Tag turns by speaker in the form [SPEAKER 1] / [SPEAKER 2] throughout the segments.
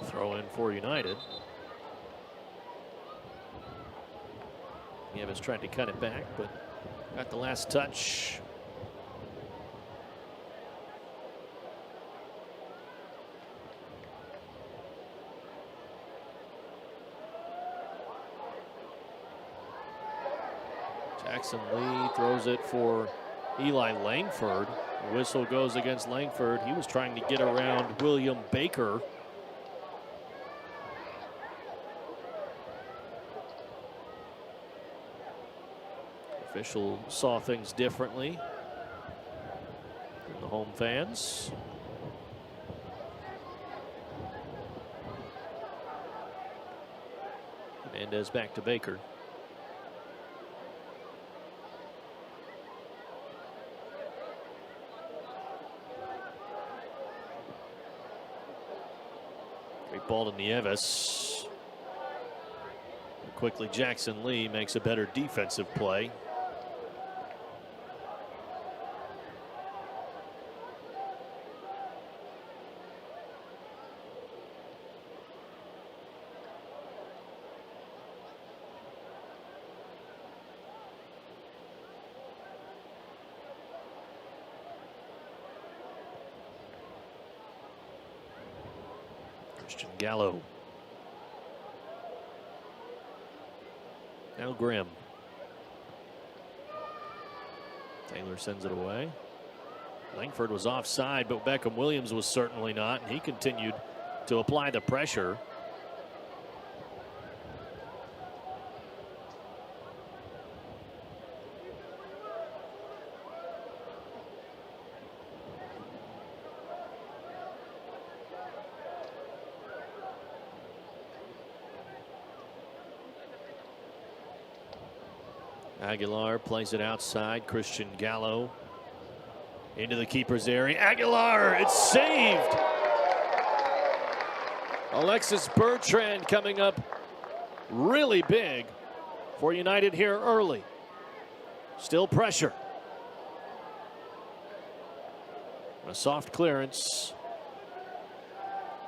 [SPEAKER 1] Throw in for United. Nieves tried to cut it back, but got the last touch. Jackson Lee throws it for Eli Langford. The whistle goes against Langford. He was trying to get around William Baker. Official saw things differently than the home fans. Hernandez back to Baker. Great ball to Nieves. Quickly, Jackson Lee makes a better defensive play. Christian Gallo. Now Grimm. Taylor sends it away. Langford was offside, but Beckham Williams was certainly not, and he continued to apply the pressure. Aguilar plays it outside. Christian Gallo into the keeper's area. Aguilar, it's saved. Alexis Bertrand coming up really big for United here early. Still pressure. A soft clearance.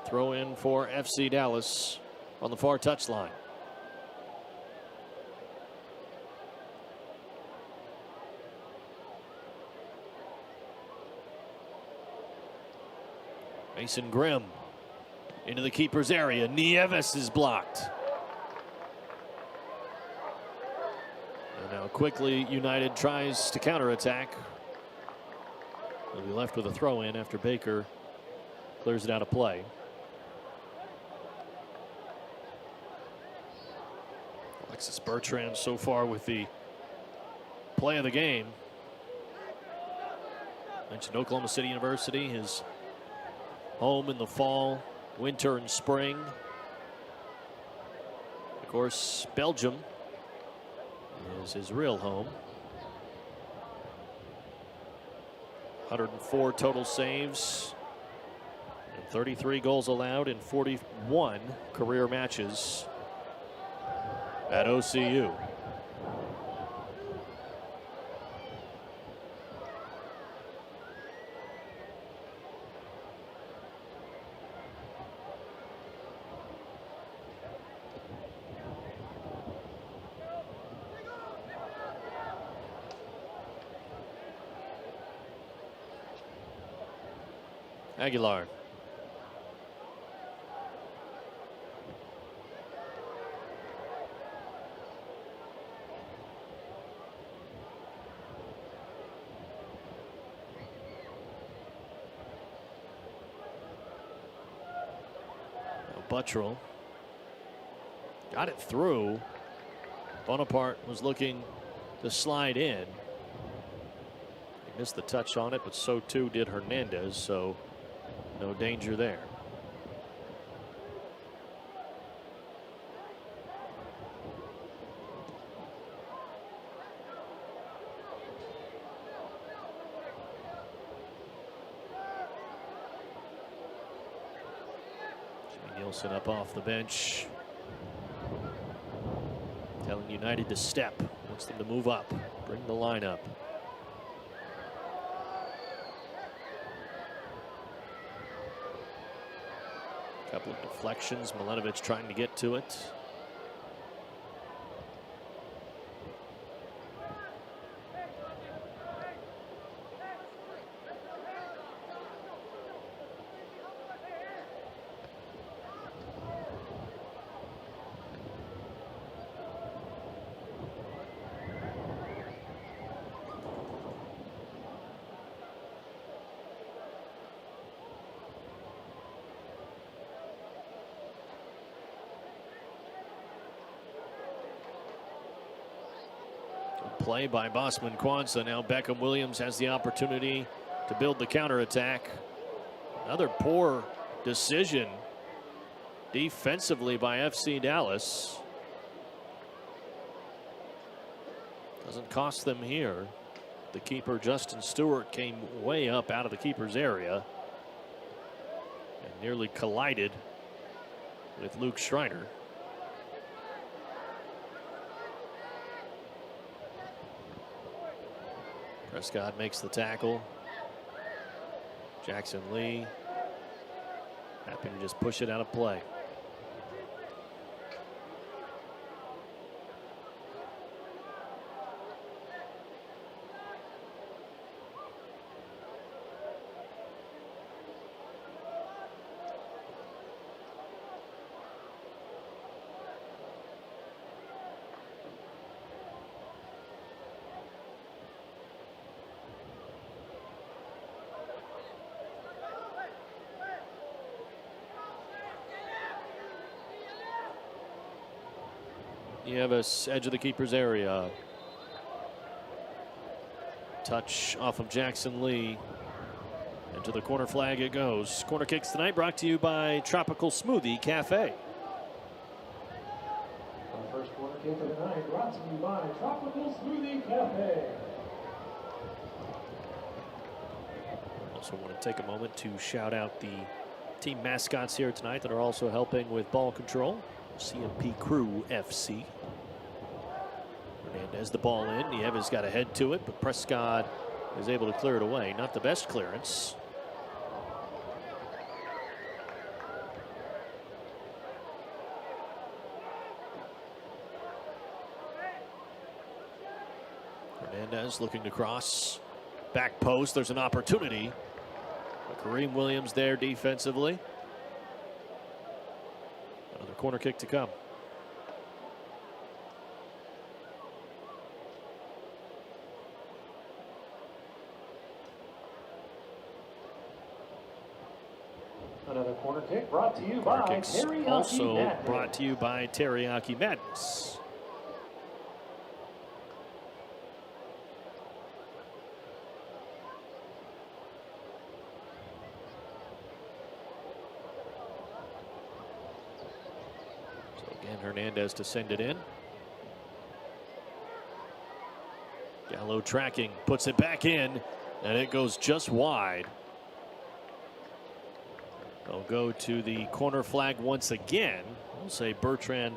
[SPEAKER 1] Throw in for FC Dallas on the far touchline. Mason Grimm into the keeper's area. Nieves is blocked. And now quickly United tries to counterattack. They'll be left with a throw in after Baker clears it out of play. Alexis Bertrand so far with the play of the game. Mentioned Oklahoma City University, his home in the fall, winter, and spring. Of course, Belgium is his real home. 104 total saves and 33 goals allowed in 41 career matches at OCU. Aguilar. Buttrell got it through. Bonaparte was looking to slide in. He missed the touch on it, but so too did Hernandez, so no danger there. Nielsen up off the bench, telling United to step, wants them to move up, bring the line up. Couple of deflections. Milanovic trying to get to it. Play by Bosman Kwanzaa. Now Beckham Williams has the opportunity to build the counterattack. Another poor decision defensively by FC Dallas. Doesn't cost them here. The keeper, Justin Stewart, came way up out of the keeper's area and nearly collided with Luke Schreiner. Prescott makes the tackle. Jackson Lee happy to just push it out of play. Nieves, edge of the keeper's area. Touch off of Jackson Lee. Into the corner flag it goes. Corner kicks tonight brought to you by Tropical Smoothie Cafe.
[SPEAKER 2] Our first corner kick of the night brought to you by Tropical Smoothie Cafe.
[SPEAKER 1] Also want to take a moment to shout out the team mascots here tonight that are also helping with ball control. CMP Crew FC. Hernandez the ball in. Nieves got a head to it, but Prescott is able to clear it away. Not the best clearance. Hernandez looking to cross. Back post. There's an opportunity. Kareem Williams there defensively. Another corner kick to come.
[SPEAKER 2] Another corner kick brought to you by Teriyaki
[SPEAKER 1] also
[SPEAKER 2] Madness.
[SPEAKER 1] brought to you by Teriyaki Madness. Hernandez to send it in. Gallo tracking, puts it back in, and it goes just wide. They'll go to the corner flag once again. We'll say Bertrand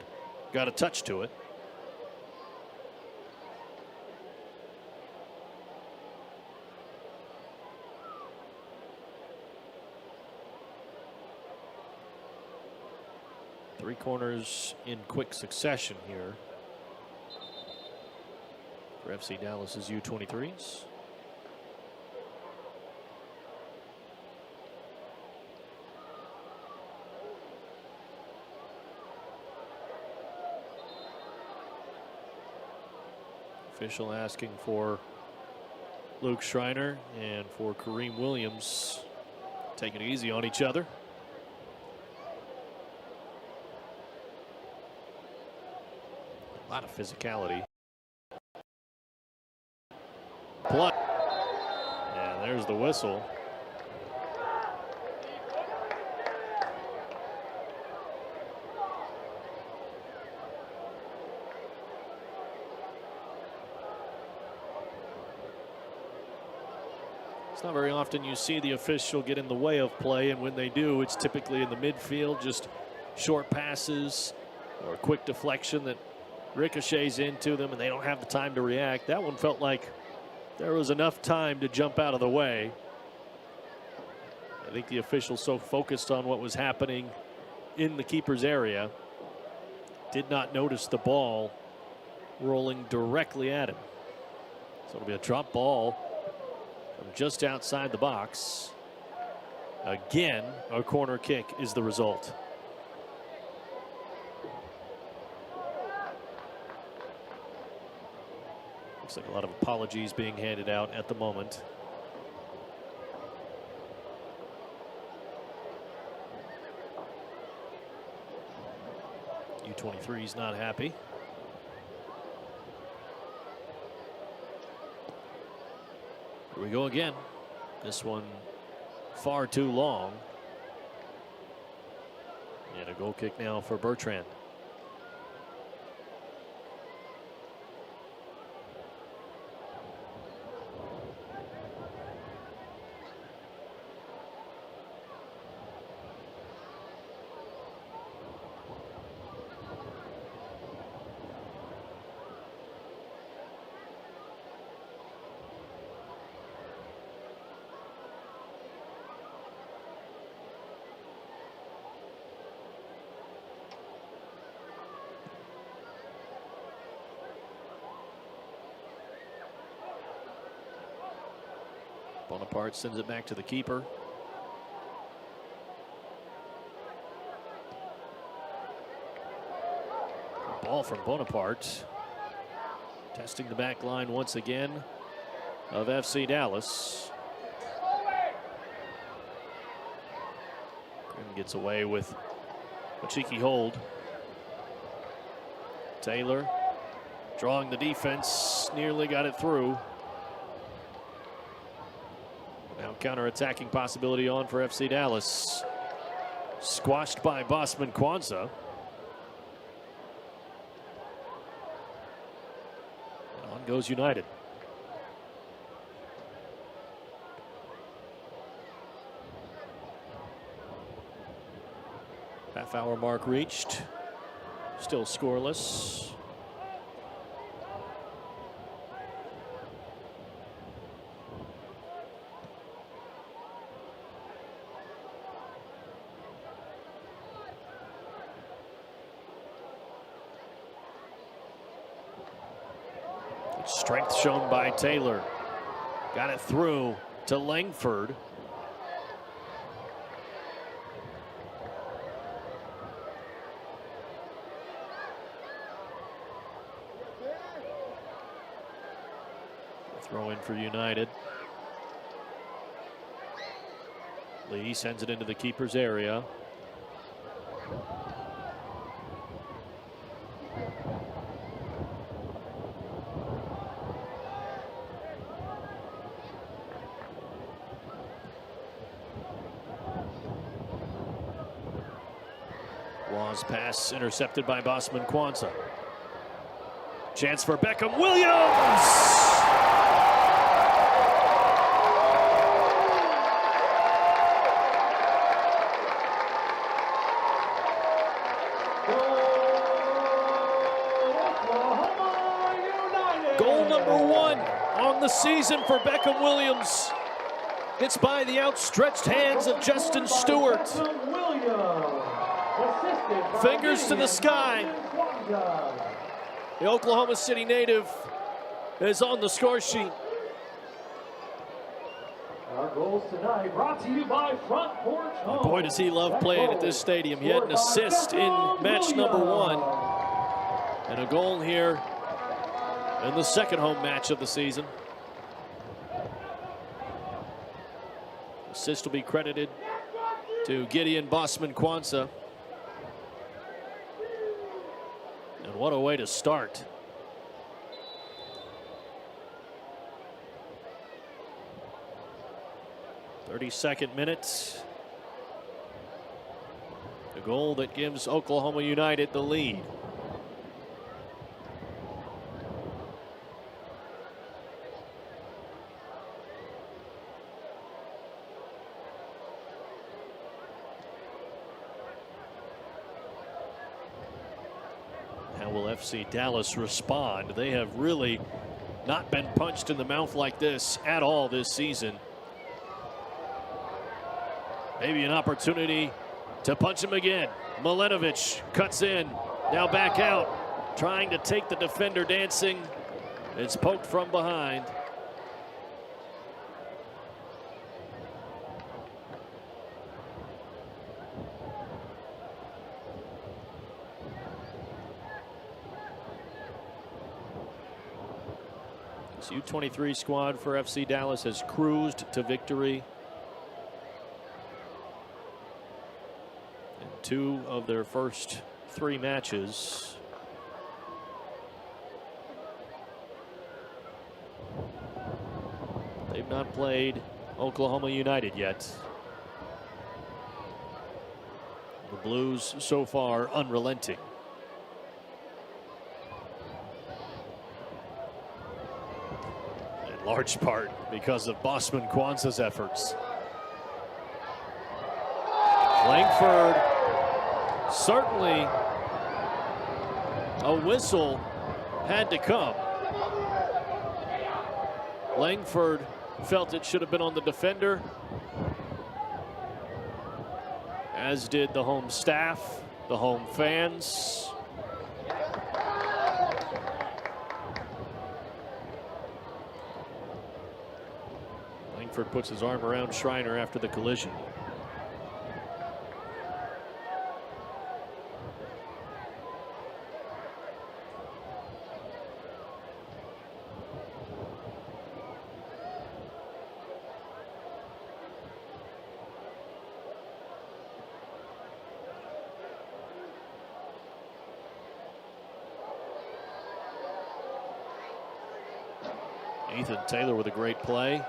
[SPEAKER 1] got a touch to it. Three corners in quick succession here for FC Dallas's U23s. Official asking for Luke Schreiner and for Kareem Williams taking it easy on each other. A lot of physicality. Play. And there's the whistle. It's not very often you see the official get in the way of play, and when they do, it's typically in the midfield, just short passes or a quick deflection that ricochets into them and they don't have the time to react. That one felt like there was enough time to jump out of the way. I think the official so focused on what was happening in the keeper's area. Did not notice the ball rolling directly at him. So it'll be a drop ball from just outside the box. Again, a corner kick is the result. Looks like a lot of apologies being handed out at the moment. U23s not happy. Here we go again. This one far too long. And a goal kick now for Bertrand. Bonaparte sends it back to the keeper. Ball from Bonaparte. Testing the back line once again of FC Dallas. Grim gets away with a cheeky hold. Taylor drawing the defense, nearly got it through. Now counter-attacking possibility on for FC Dallas. Squashed by Bosman Kwanzaa. On goes United. Half-hour mark reached. Still scoreless. Strength shown by Taylor. Got it through to Langford. Throw in for United. Lee sends it into the keeper's area. Waugh's pass intercepted by Bosman Kwanzaa. Chance for Beckham Williams. Goal number 1 on the season for Beckham Williams. It's by the outstretched hands of Justin Stewart. Fingers to the sky. The Oklahoma City native is on the score sheet.
[SPEAKER 2] Our goals tonight brought to you by Front Porch Home.
[SPEAKER 1] Boy, does he love playing at this stadium. He had an assist in match number 1 and a goal here in the second home match of the season. Assist will be credited to Gideon Bosman Kwanzaa. And what a way to start. .32nd minute. The goal that gives Oklahoma United the lead. How will FC Dallas respond? They have really not been punched in the mouth like this at all this season. Maybe an opportunity to punch him again. Milanovic cuts in, now back out, trying to take the defender dancing. It's poked from behind. This U23 squad for FC Dallas has cruised to victory in 2 of their first 3 matches. They've not played Oklahoma United yet. The Blues so far unrelenting. In large part because of Bosman Kwanzaa's efforts. Langford, certainly a whistle had to come. Langford felt it should have been on the defender, as did the home staff, the home fans. Langford puts his arm around Schreiner after the collision. Ethan Taylor with a great play.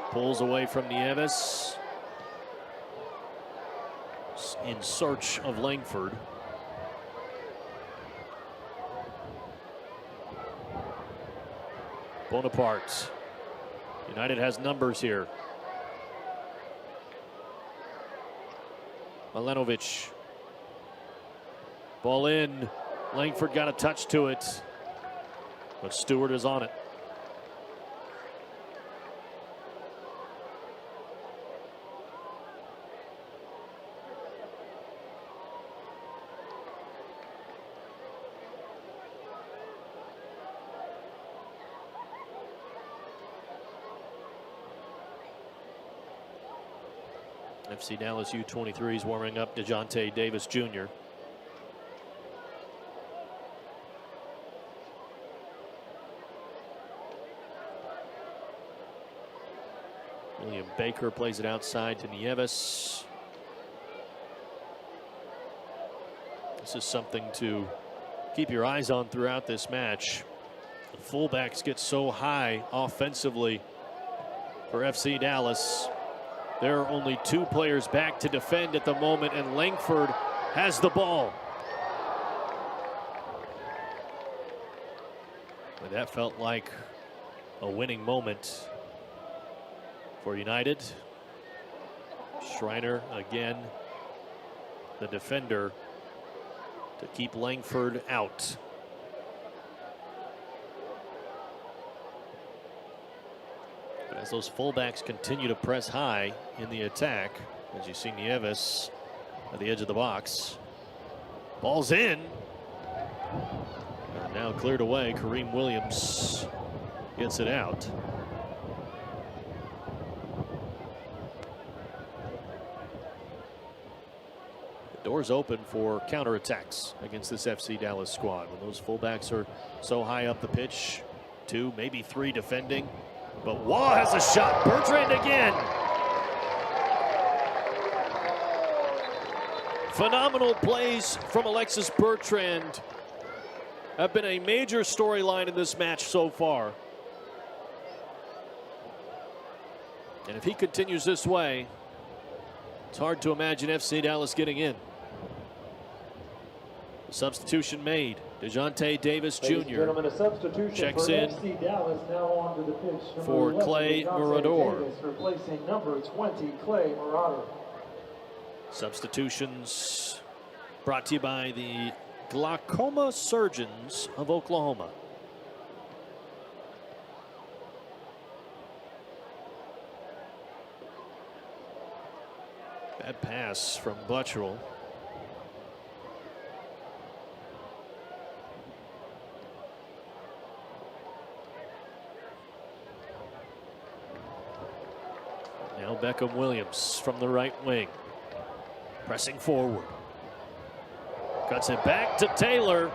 [SPEAKER 1] Pulls away from Nieves. In search of Langford. Bonaparte. United has numbers here. Milanovic. Ball in. Langford got a touch to it, but Stewart is on it. FC Dallas U23s warming up. DeJounte Davis Jr. William Baker plays it outside to Nieves. This is something to keep your eyes on throughout this match. The fullbacks get so high offensively for FC Dallas. There are only 2 players back to defend at the moment, and Langford has the ball. And that felt like a winning moment for United. Schreiner again, the defender, to keep Langford out. As those fullbacks continue to press high in the attack, as you see Nieves at the edge of the box. Ball's in. And now cleared away. Kareem Williams gets it out. The door's open for counterattacks against this FC Dallas squad. When those fullbacks are so high up the pitch, 2, maybe 3 defending. But Waugh has a shot. Bertrand again. Phenomenal plays from Alexis Bertrand have been a major storyline in this match so far. And if he continues this way, it's hard to imagine FC Dallas getting in. The substitution made. DeJounte Davis Jr.
[SPEAKER 2] A substitution
[SPEAKER 1] checks
[SPEAKER 2] for
[SPEAKER 1] in
[SPEAKER 2] FC Dallas, now onto the pitch.
[SPEAKER 1] for
[SPEAKER 2] 11,
[SPEAKER 1] Clay
[SPEAKER 2] DeJounte
[SPEAKER 1] Murador.
[SPEAKER 2] Davis, replacing number 20, Clay Murador.
[SPEAKER 1] Substitutions brought to you by the Glaucoma Surgeons of Oklahoma. Bad pass from Buttrell. Now Beckham Williams from the right wing. Pressing forward. Cuts it back to Taylor.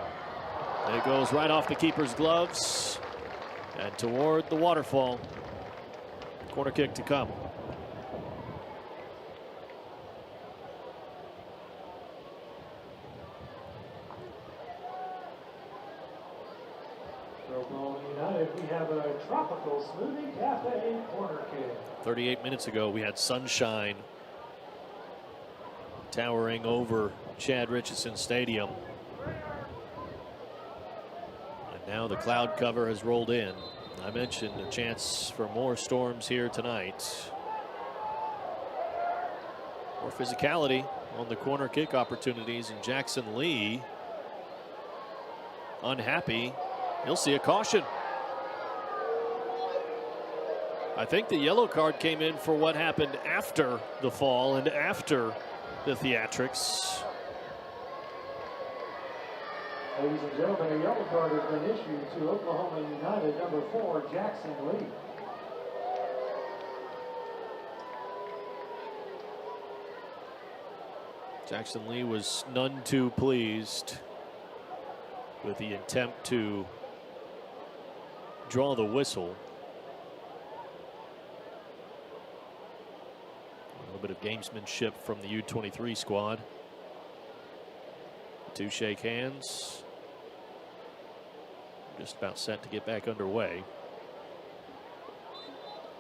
[SPEAKER 1] It goes right off the keeper's gloves and toward the waterfall. Corner kick to come.
[SPEAKER 2] For Oklahoma United, we have a Tropical Smoothie Cafe corner kick.
[SPEAKER 1] 38 minutes ago, we had sunshine towering over Chad Richardson Stadium. And now the cloud cover has rolled in. I mentioned a chance for more storms here tonight. More physicality on the corner kick opportunities, and Jackson Lee unhappy. He'll see a caution. I think the yellow card came in for what happened after the fall and after the theatrics.
[SPEAKER 2] Ladies and gentlemen, a yellow card has been issued to Oklahoma United number 4, Jackson Lee.
[SPEAKER 1] Jackson Lee was none too pleased with the attempt to draw the whistle. A little bit of gamesmanship from the U23 squad. The two shake hands. Just about set to get back underway.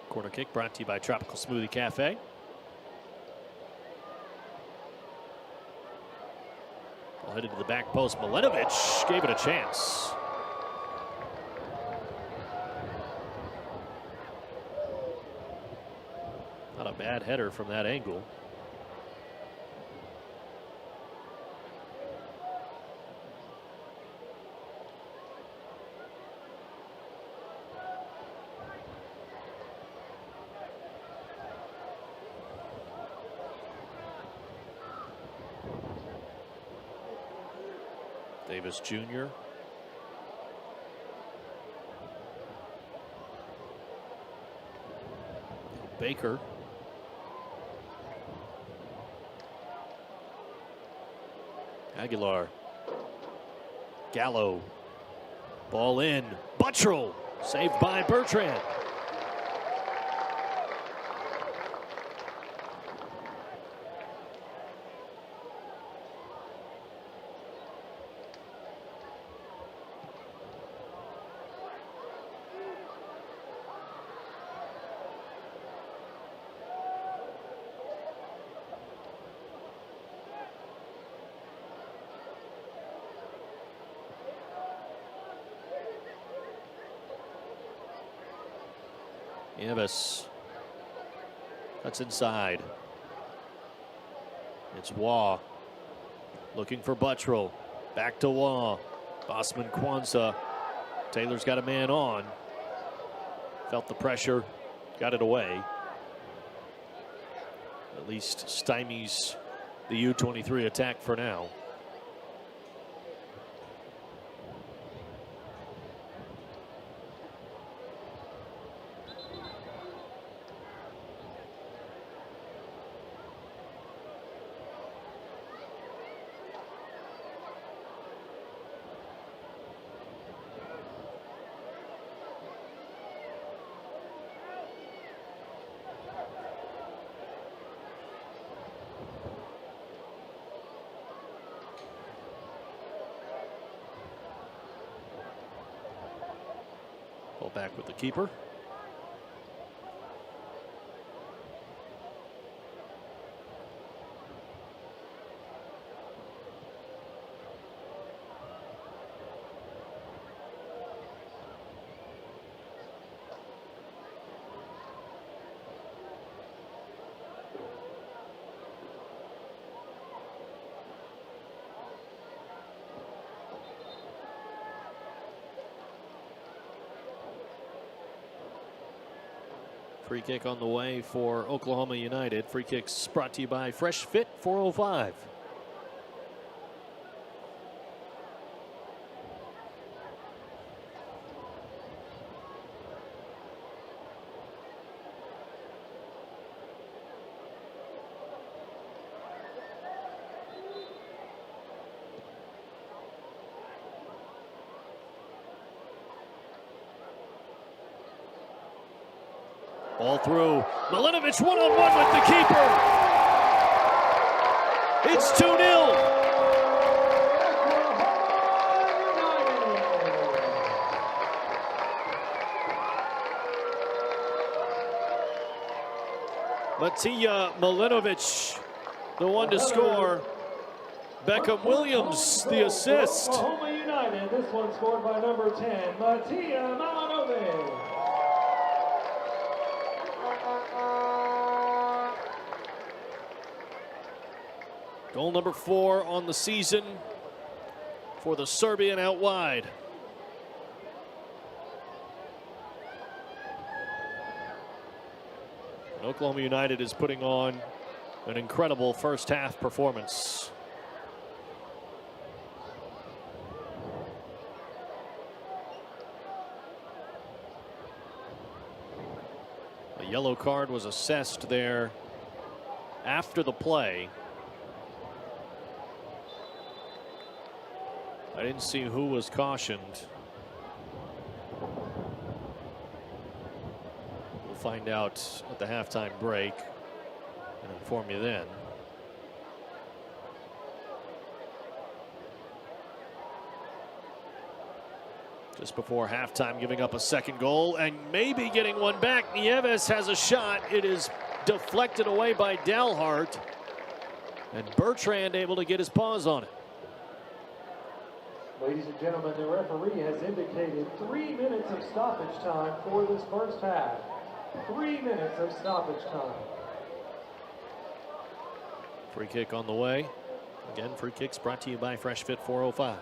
[SPEAKER 1] Corner kick brought to you by Tropical Smoothie Cafe. Ball headed to the back post. Milenovic gave it a chance. Not a bad header from that angle. Davis Jr. Baker. Aguilar. Gallo. Ball in. Buttrell. Saved by Bertrand. Evis. That's inside. It's Waugh. Looking for Buttrell. Back to Waugh. Bosman Kwanzaa. Taylor's got a man on. Felt the pressure. Got it away. At least stymies the U23 attack for now. Ball back with the keeper. Free kick on the way for Oklahoma United. Free kicks brought to you by Fresh Fit 405. All through. Milinovic one-on-one with the keeper. It's 2-0. Matija Milinovic, the one to score. Beckham Williams, the assist.
[SPEAKER 2] Oklahoma United, this one scored by number 10, Matija Milinovic.
[SPEAKER 1] Goal number 4 on the season for the Serbian out wide. And Oklahoma United is putting on an incredible first half performance. A yellow card was assessed there after the play. I didn't see who was cautioned. We'll find out at the halftime break and inform you then. Just before halftime, giving up a second goal and maybe getting one back. Nieves has a shot. It is deflected away by Dalhart. And Bertrand able to get his paws on it.
[SPEAKER 2] Ladies and gentlemen, the referee has indicated 3 minutes of stoppage time for this first half. 3 minutes of stoppage time.
[SPEAKER 1] Free kick on the way. Again, free kicks brought to you by Fresh Fit 405.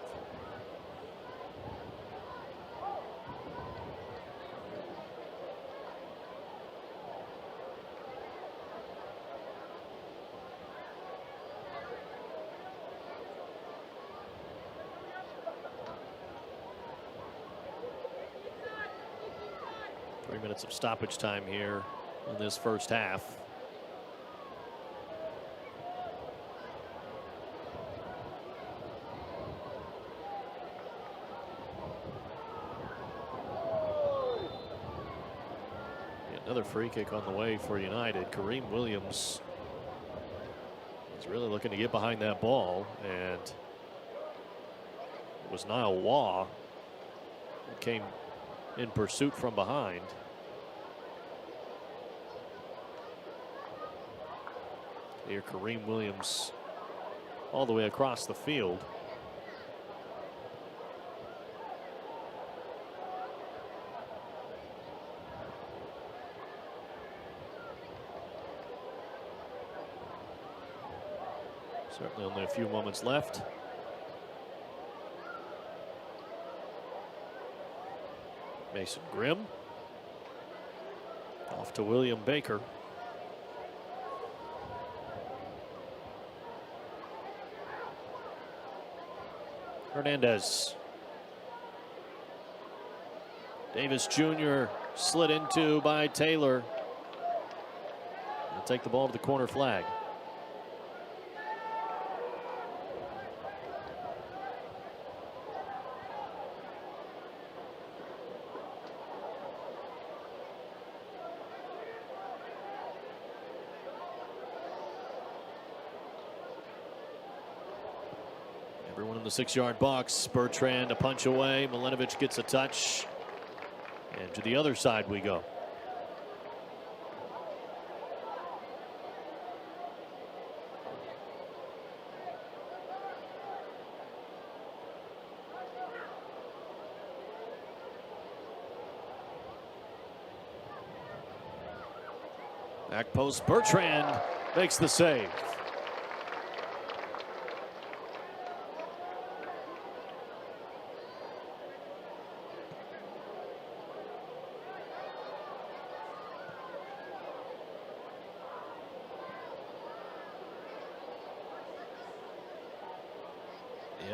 [SPEAKER 1] Of stoppage time here in this first half. Another free kick on the way for United. Kareem Williams is really looking to get behind that ball, and it was Niall Waugh who came in pursuit from behind. Here, Kareem Williams all the way across the field. Certainly only a few moments left. Mason Grimm off to William Baker. Hernandez. Davis Jr. slid into by Taylor. He'll take the ball to the corner flag. Everyone in the 6-yard box. Bertrand a punch away. Milinovic gets a touch. And to the other side we go. Back post. Bertrand makes the save.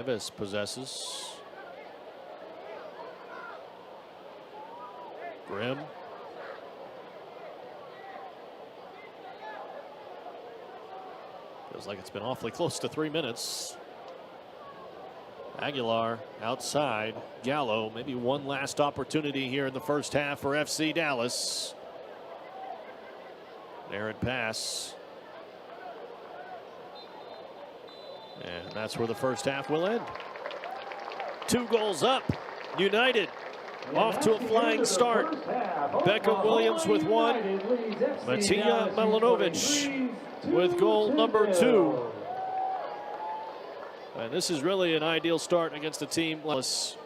[SPEAKER 1] Nieves possesses. Grimm. Feels like it's been awfully close to 3 minutes. Aguilar outside. Gallo, maybe one last opportunity here in the first half for FC Dallas. Errant pass. And that's where the first half will end. 2 goals up. United off to a flying start. Beckham Williams with 1. Matija Milanovic with goal number 2. And this is really an ideal start against a team less.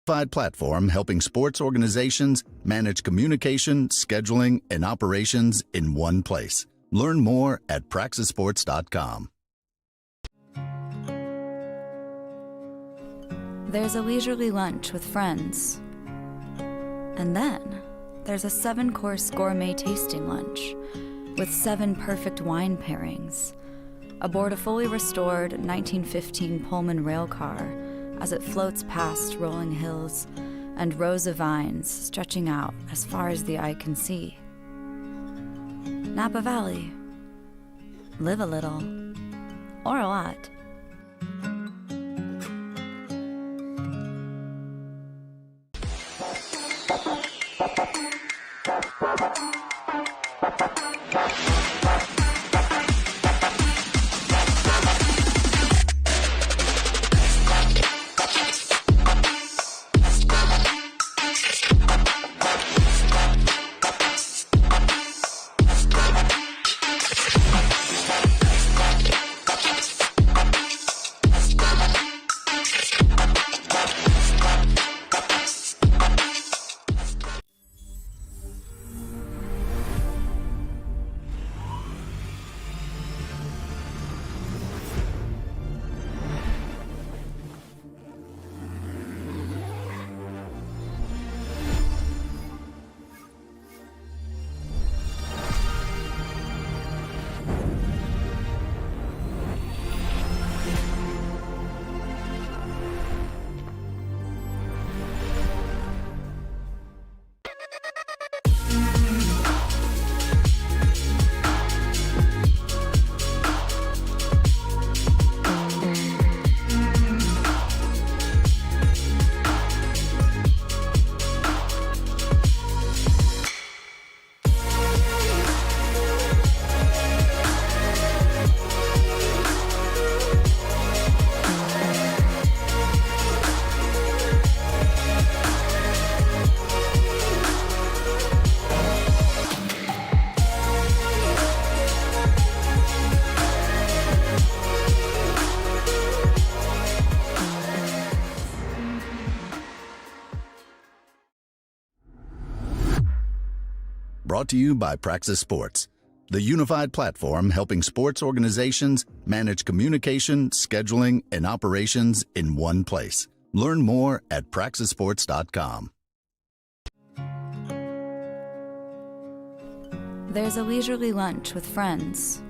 [SPEAKER 3] Platform helping sports organizations manage communication, scheduling, and operations in one place. Learn more at praxisports.com.
[SPEAKER 4] There's a leisurely lunch with friends. And then there's a 7-course gourmet tasting lunch with 7 perfect wine pairings aboard a fully restored 1915 Pullman rail car as it floats past rolling hills and rows of vines stretching out as far as the eye can see. Napa Valley. Live a little, or a lot.
[SPEAKER 3] Brought to you by Praxis Sports, the unified platform helping sports organizations manage communication, scheduling, and operations in one place. Learn more at praxisports.com.
[SPEAKER 4] There's a leisurely lunch with friends.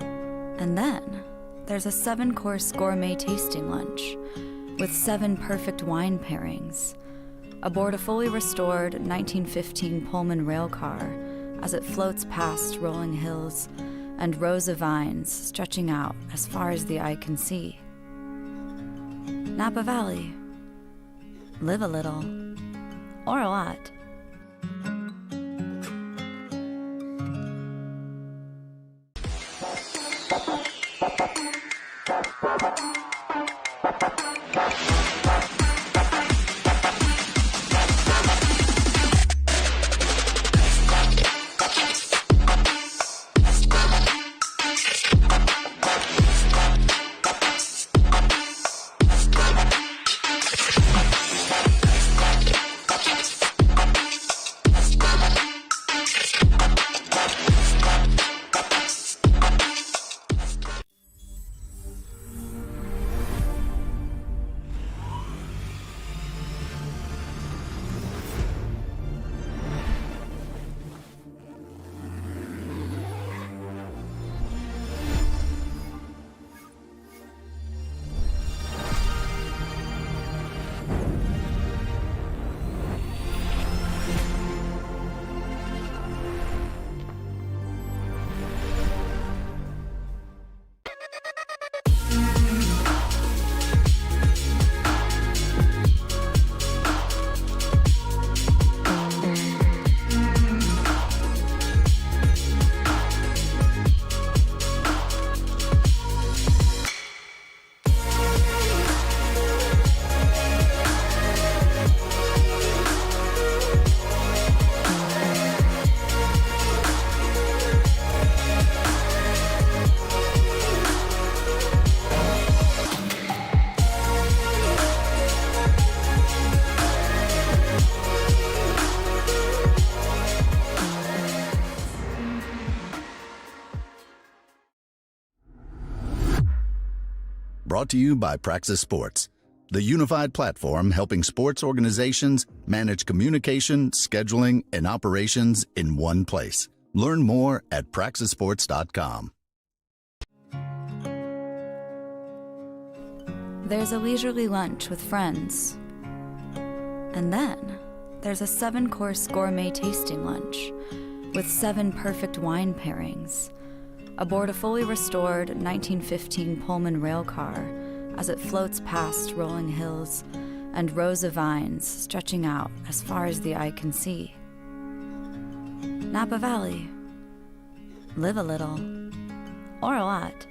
[SPEAKER 4] And then there's a 7-course gourmet tasting lunch with 7 perfect wine pairings aboard a fully restored 1915 Pullman rail car as it floats past rolling hills and rows of vines stretching out as far as the eye can see. Napa Valley. Live a little, or a lot.
[SPEAKER 3] Brought to you by Praxis Sports, the unified platform helping sports organizations manage communication, scheduling, and operations in one place. Learn more at praxisports.com.
[SPEAKER 4] There's a leisurely lunch with friends. And then there's a 7-course gourmet tasting lunch with 7 perfect wine pairings aboard a fully restored 1915 Pullman rail car as it floats past rolling hills and rows of vines stretching out as far as the eye can see. Napa Valley. Live a little, or a lot.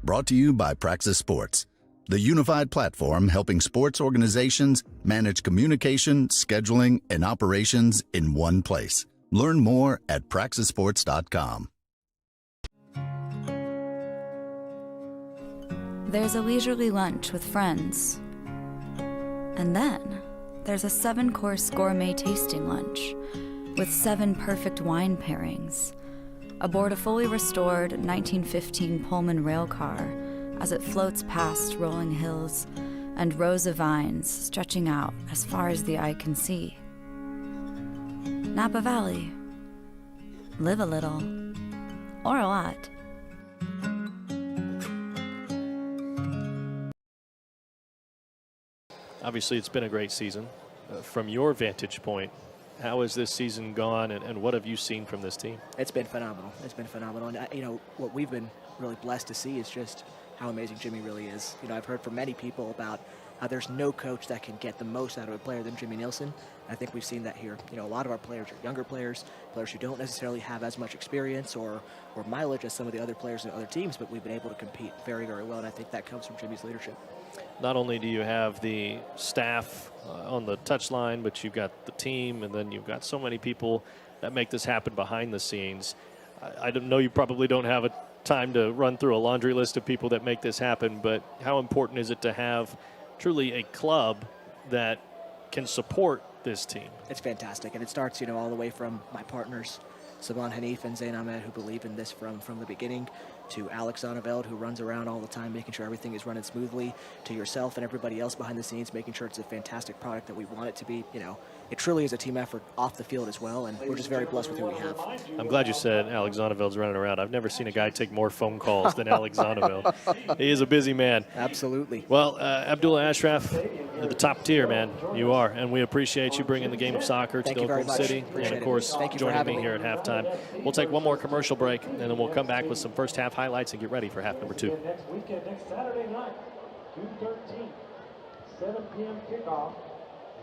[SPEAKER 3] Brought to you by Praxis Sports, the unified platform helping sports organizations manage communication, scheduling, and operations in one place. Learn more at praxisports.com.
[SPEAKER 4] There's a leisurely lunch with friends. And then there's a 7-course gourmet tasting lunch with 7 perfect wine pairings aboard a fully restored 1915 Pullman rail car as it floats past rolling hills and rows of vines stretching out as far as the eye can see. Napa Valley. Live a little, or a lot.
[SPEAKER 1] Obviously, it's been a great season. From your vantage point, how has this season gone, and what have you seen from this team?
[SPEAKER 5] It's been phenomenal. It's been phenomenal. And, you know, what we've been really blessed to see is just how amazing Jimmy really is. You know, I've heard from many people about how there's no coach that can get the most out of a player than Jimmy Nielsen. I think we've seen that here. You know, a lot of our players are younger players who don't necessarily have as much experience or mileage as some of the other players in other teams, but we've been able to compete very, very well, and I think that comes from Jimmy's leadership.
[SPEAKER 1] Not only do you have the staff on the touchline, but you've got the team, and then you've got so many people that make this happen behind the scenes. I don't know, you probably don't have a time to run through a laundry list of people that make this happen, but how important is it to have truly a club that can support this team?
[SPEAKER 5] It's fantastic, and it starts, you know, all the way from my partners, Saban Hanif and Zain Ahmed, who believe in this from the beginning, to Alex Zonneveld, who runs around all the time making sure everything is running smoothly, to yourself and everybody else behind the scenes making sure it's a fantastic product that we want it to be. You know, it truly is a team effort off the field as well, and we're just very blessed with who we have.
[SPEAKER 1] I'm glad you said Alex Zonneveld's running around. I've never seen a guy take more phone calls than Alex Zonneveld. He is a busy man.
[SPEAKER 5] Absolutely.
[SPEAKER 1] Well, Abdullah Ashraf, you're the top tier, man. You are, and we appreciate you bringing the game of soccer to Oklahoma City, and of course joining me here at halftime. We'll take one more commercial break, and then we'll come back with some first half highlights and get ready for half number 2.
[SPEAKER 2] Next weekend, next Saturday night, June 13th, 7 p.m. kickoff.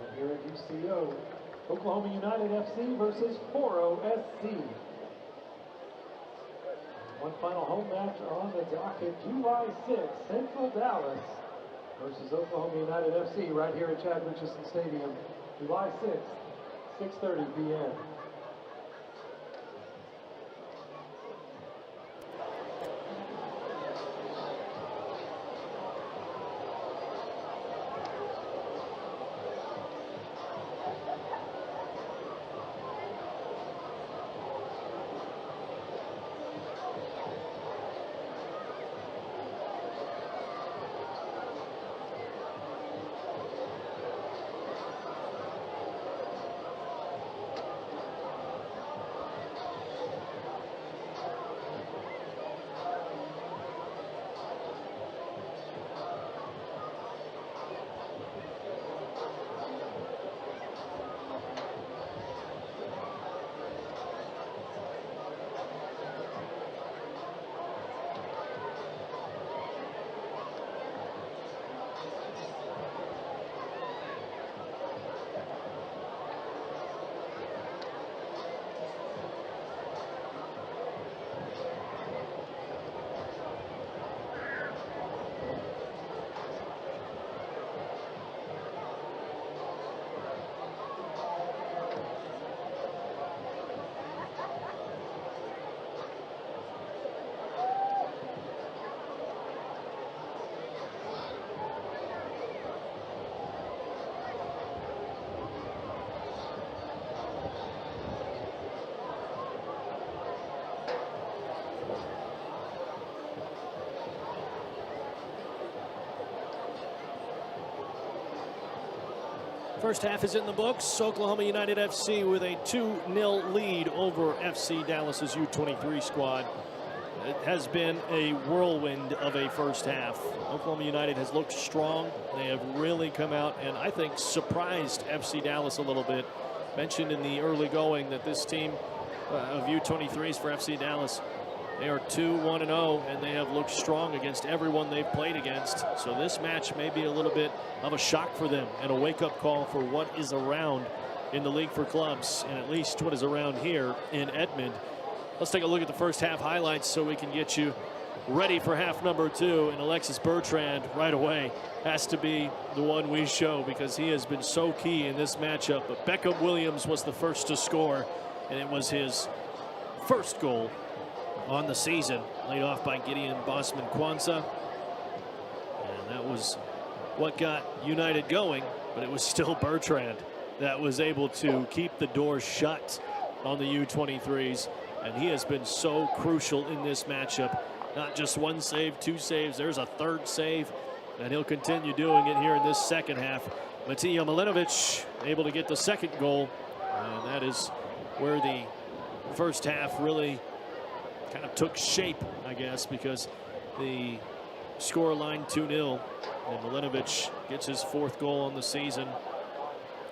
[SPEAKER 2] And here at UCO, Oklahoma United FC versus Foro SC. One final home match on the docket, July 6th, Central Dallas versus Oklahoma United FC right here at Chad Richardson Stadium, July 6th, 6:30 p.m.
[SPEAKER 1] First half is in the books. Oklahoma United FC with a 2-0 lead over FC Dallas's U23 squad. It has been a whirlwind of a first half. Oklahoma United has looked strong. They have really come out and I think surprised FC Dallas a little bit. Mentioned in the early going that this team of U23s for FC Dallas, they are 2-1-0, and they have looked strong against everyone they've played against. So this match may be a little bit of a shock for them and a wake-up call for what is around in the league for clubs, and at least what is around here in Edmond. Let's take a look at the first half highlights so we can get you ready for half number 2, and Alexis Bertrand right away has to be the one we show because he has been so key in this matchup. But Beckham Williams was the first to score, and it was his first goal on the season, laid off by Gideon Bosman Kwanzaa. And that was what got United going, but it was still Bertrand that was able to keep the door shut on the U23s, and he has been so crucial in this matchup. Not just one save, 2 saves, there's a 3rd save, and he'll continue doing it here in this second half. Matija Milinovic able to get the 2nd goal, and that is where the first half really kind of took shape, I guess, because the score line 2-0, and Milinovic gets his 4th goal on the season.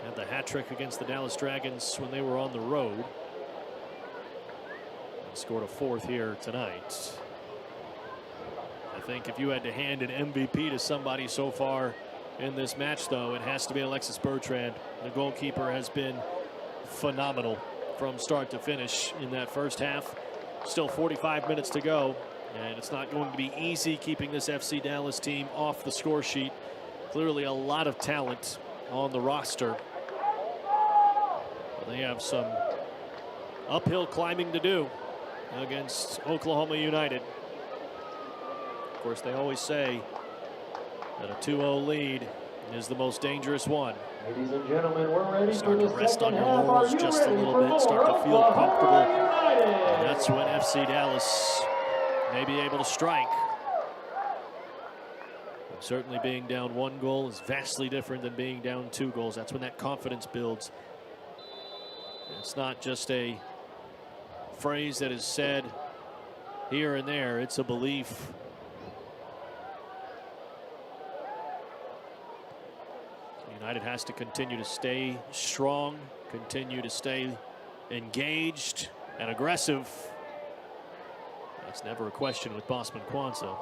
[SPEAKER 1] Had the hat trick against the Dallas Dragons when they were on the road. And scored a 4th here tonight. I think if you had to hand an MVP to somebody so far in this match, though, it has to be Alexis Bertrand. The goalkeeper has been phenomenal from start to finish in that first half. Still 45 minutes to go, and it's not going to be easy keeping this FC Dallas team off the score sheet. Clearly a lot of talent on the roster. But they have some uphill climbing to do against Oklahoma United. Of course, they always say that a 2-0 lead is the most dangerous one.
[SPEAKER 2] Ladies and gentlemen, we're ready
[SPEAKER 1] Start
[SPEAKER 2] for
[SPEAKER 1] to
[SPEAKER 2] the
[SPEAKER 1] rest on
[SPEAKER 2] second
[SPEAKER 1] your
[SPEAKER 2] half.
[SPEAKER 1] laurels
[SPEAKER 2] Are you
[SPEAKER 1] just a
[SPEAKER 2] ready
[SPEAKER 1] little
[SPEAKER 2] for
[SPEAKER 1] bit, start to feel
[SPEAKER 2] Oklahoma
[SPEAKER 1] comfortable.
[SPEAKER 2] United?
[SPEAKER 1] And that's when FC Dallas may be able to strike. And certainly being down 1 goal is vastly different than being down 2 goals. That's when that confidence builds. It's not just a phrase that is said here and there, it's a belief. United has to continue to stay strong, continue to stay engaged and aggressive. That's never a question with Bosman Kwanzaa.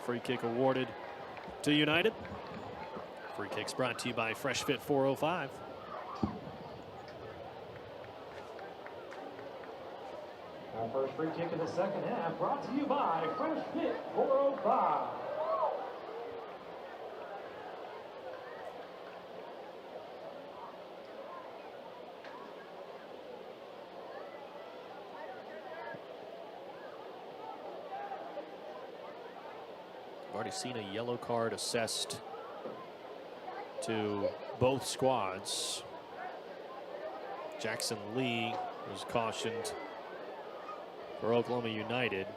[SPEAKER 1] Free kick awarded to United. Free kicks brought to you by Fresh Fit 405.
[SPEAKER 2] Our first free kick of the second half brought to you by Fresh Fit 405.
[SPEAKER 1] We've already seen a yellow card assessed to both squads. Jackson Lee was cautioned for Oklahoma United,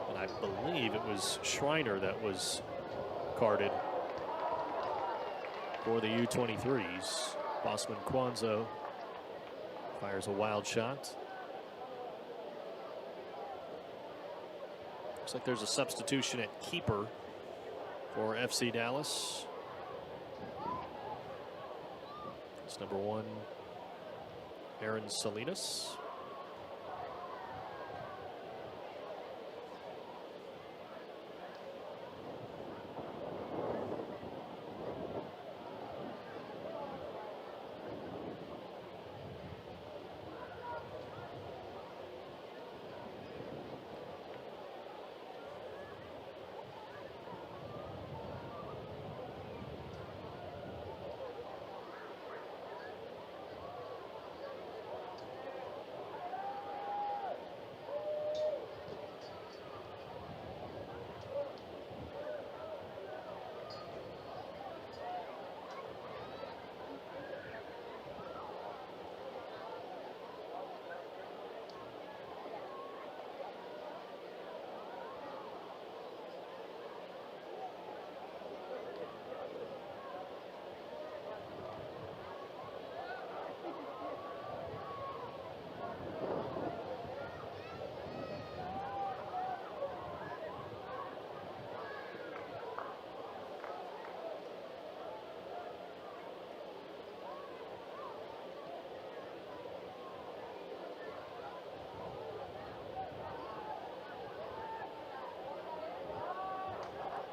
[SPEAKER 1] and I believe it was Schreiner that was carded for the U23s. Bosman Kwanzaa fires a wild shot. Looks like there's a substitution at keeper for FC Dallas. It's number 1, Aaron Salinas.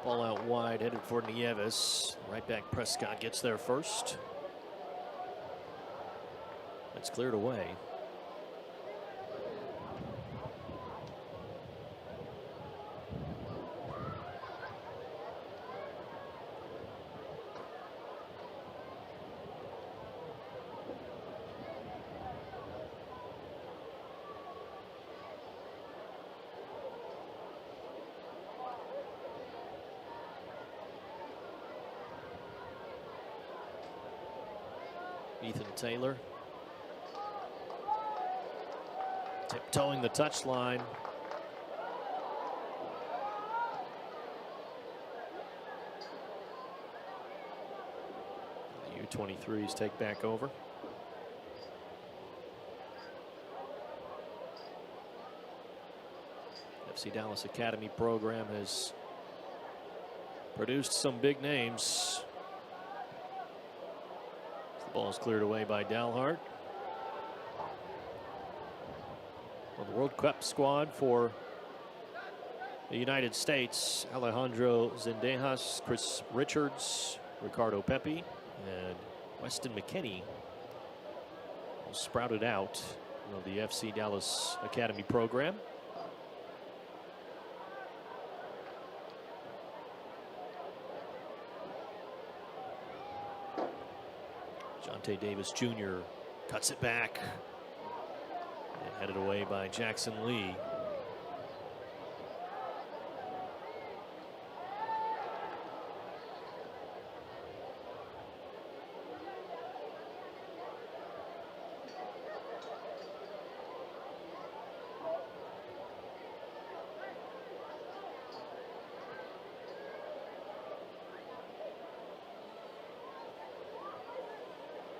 [SPEAKER 1] Ball out wide, headed for Nieves. Right back Prescott gets there first. That's cleared away. Taylor tiptoeing the touchline. The U23s take back over. FC Dallas Academy program has produced some big names. The ball is cleared away by Dalhart. Well, the World Cup squad for the United States: Alejandro Zendejas, Chris Richards, Ricardo Pepi, and Weston McKennie sprouted out of the FC Dallas Academy program. Jonte Davis Jr. cuts it back and headed away by Jackson Lee.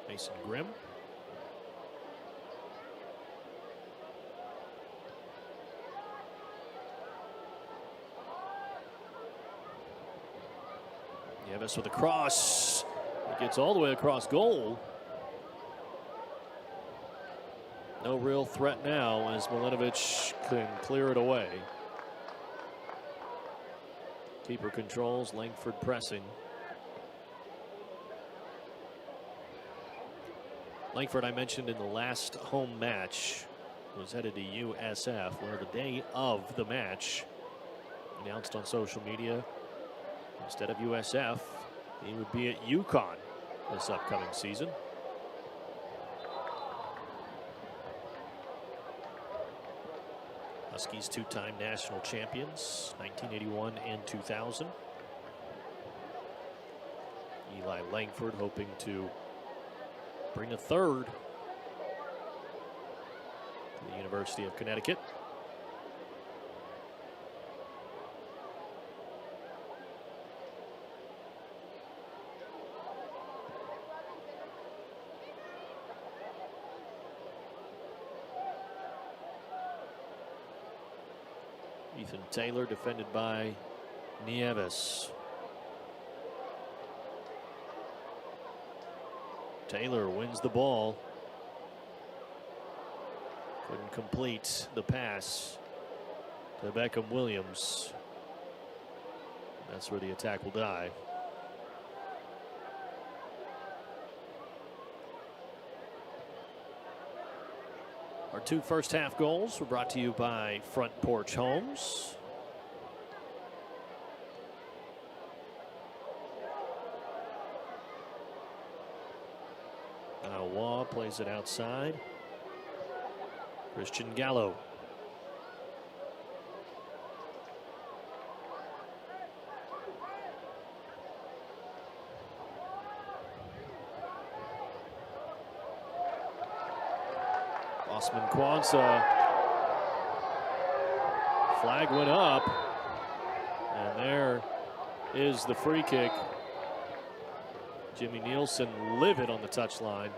[SPEAKER 1] Mason Grimm. Nieves with a cross. It gets all the way across goal. No real threat now as Milinovic can clear it away. Keeper controls, Langford pressing. Langford, I mentioned in the last home match, was headed to USF, where the day of the match, announced on social media, instead of USF, he would be at UConn this upcoming season. Huskies two-time national champions, 1981 and 2000. Eli Langford hoping to bring a third to the University of Connecticut. Ethan Taylor defended by Nieves. Taylor wins the ball. Couldn't complete the pass to Beckham Williams. That's where the attack will die. Our two first half goals were brought to you by Front Porch Homes. Waugh plays it outside. Christian Gallo. Osman Kwanzaa. Flag went up. And there is the free kick. Jimmy Nielsen livid on the touchline.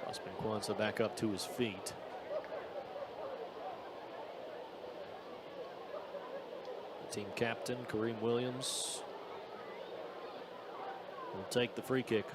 [SPEAKER 1] Osman Kwanzaa back up to his feet. The team captain, Kareem Williams, will take the free kick.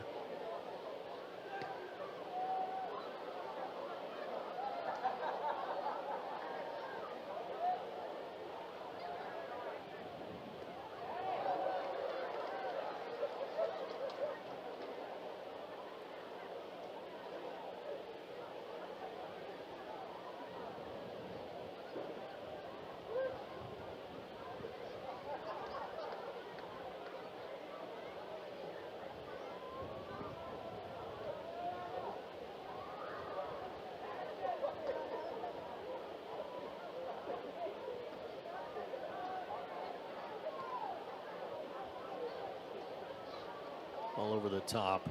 [SPEAKER 1] all over the top.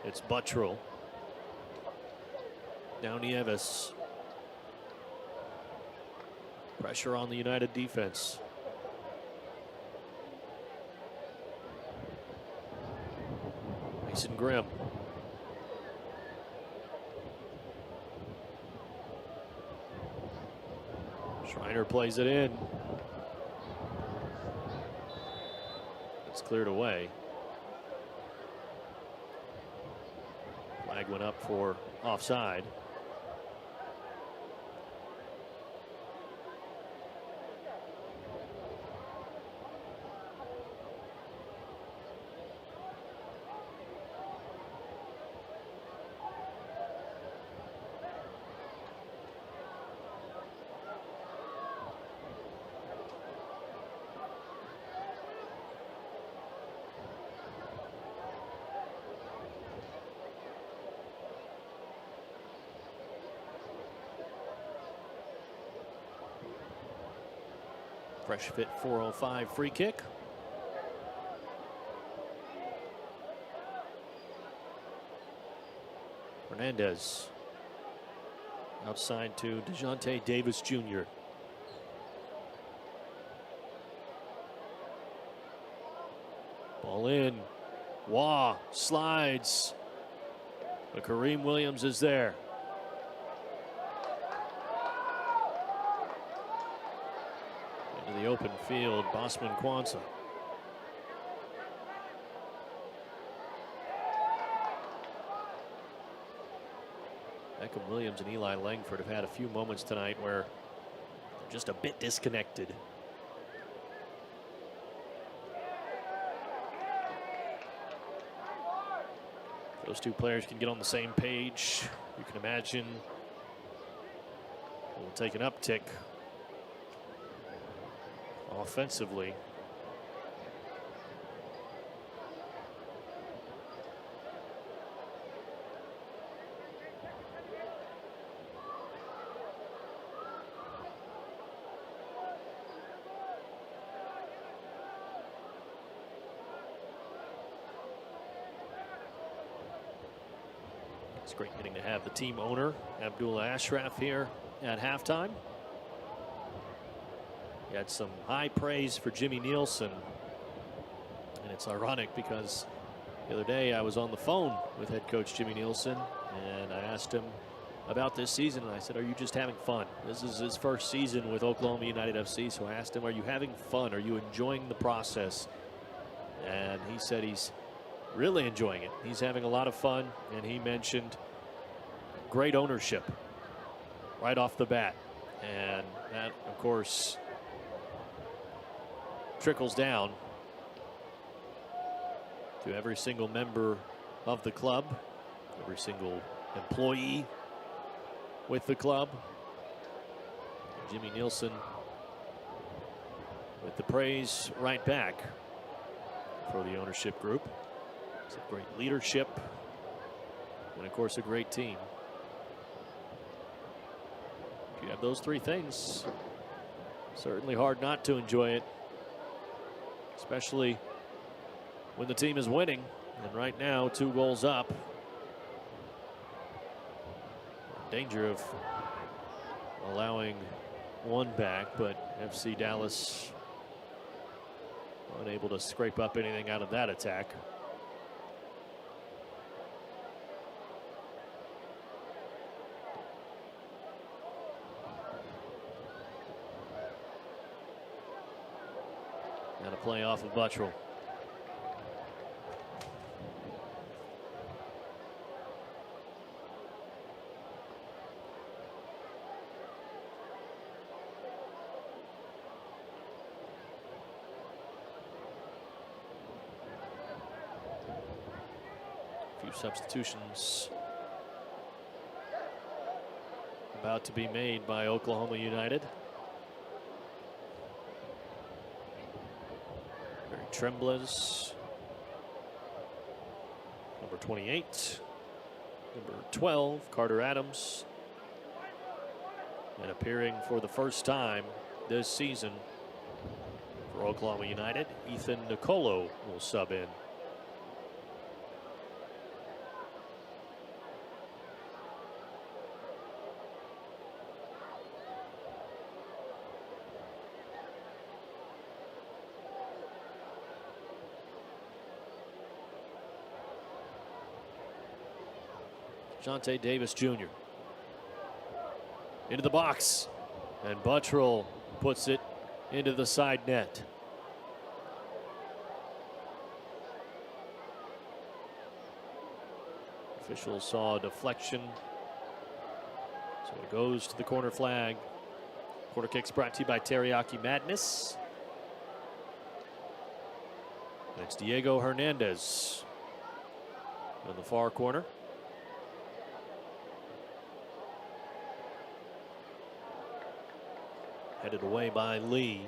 [SPEAKER 1] It's Buttrell. Now Nieves. Pressure on the United defense. Mason Grimm. Schreiner plays it in. It's cleared away. Flag went up for offside. Fresh fit 405 free kick. Hernandez. Outside to DeJounte Davis Jr. Ball in. Waugh slides. But Kareem Williams is there. Into the open field, Bosman Kwanzaa. Beckham Williams and Eli Langford have had a few moments tonight where they're just a bit disconnected. If those two players can get on the same page, you can imagine it will take an uptick offensively. It's great getting to have the team owner, Abdullah Ashraf, here at halftime. He had some high praise for Jimmy Nielsen. And it's ironic because the other day I was on the phone with head coach Jimmy Nielsen and I asked him about this season and I said, are you just having fun? This is his first season with Oklahoma United FC. So I asked him, are you having fun? Are you enjoying the process? And he said he's really enjoying it. He's having a lot of fun, and he mentioned great ownership right off the bat. And that, of course, trickles down to every single member of the club, every single employee with the club. And Jimmy Nielsen with the praise right back for the ownership group. It's a great leadership and, of course, a great team. If you have those three things, certainly hard not to enjoy it, especially when the team is winning. And right now, 2 goals up. Danger of allowing one back, but FC Dallas unable to scrape up anything out of that attack. And a play off of Buttrell. Substitutions about to be made by Oklahoma United. Barry Tremblez, number 28, number 12, Carter Adams, and appearing for the first time this season for Oklahoma United, Ethan Nicolo will sub in. Jonte Davis Jr. into the box, and Buttrell puts it into the side net. Officials saw a deflection, so it goes to the corner flag. Corner kicks brought to you by Teriyaki Madness. It's Diego Hernandez in the far corner. Headed away by Lee.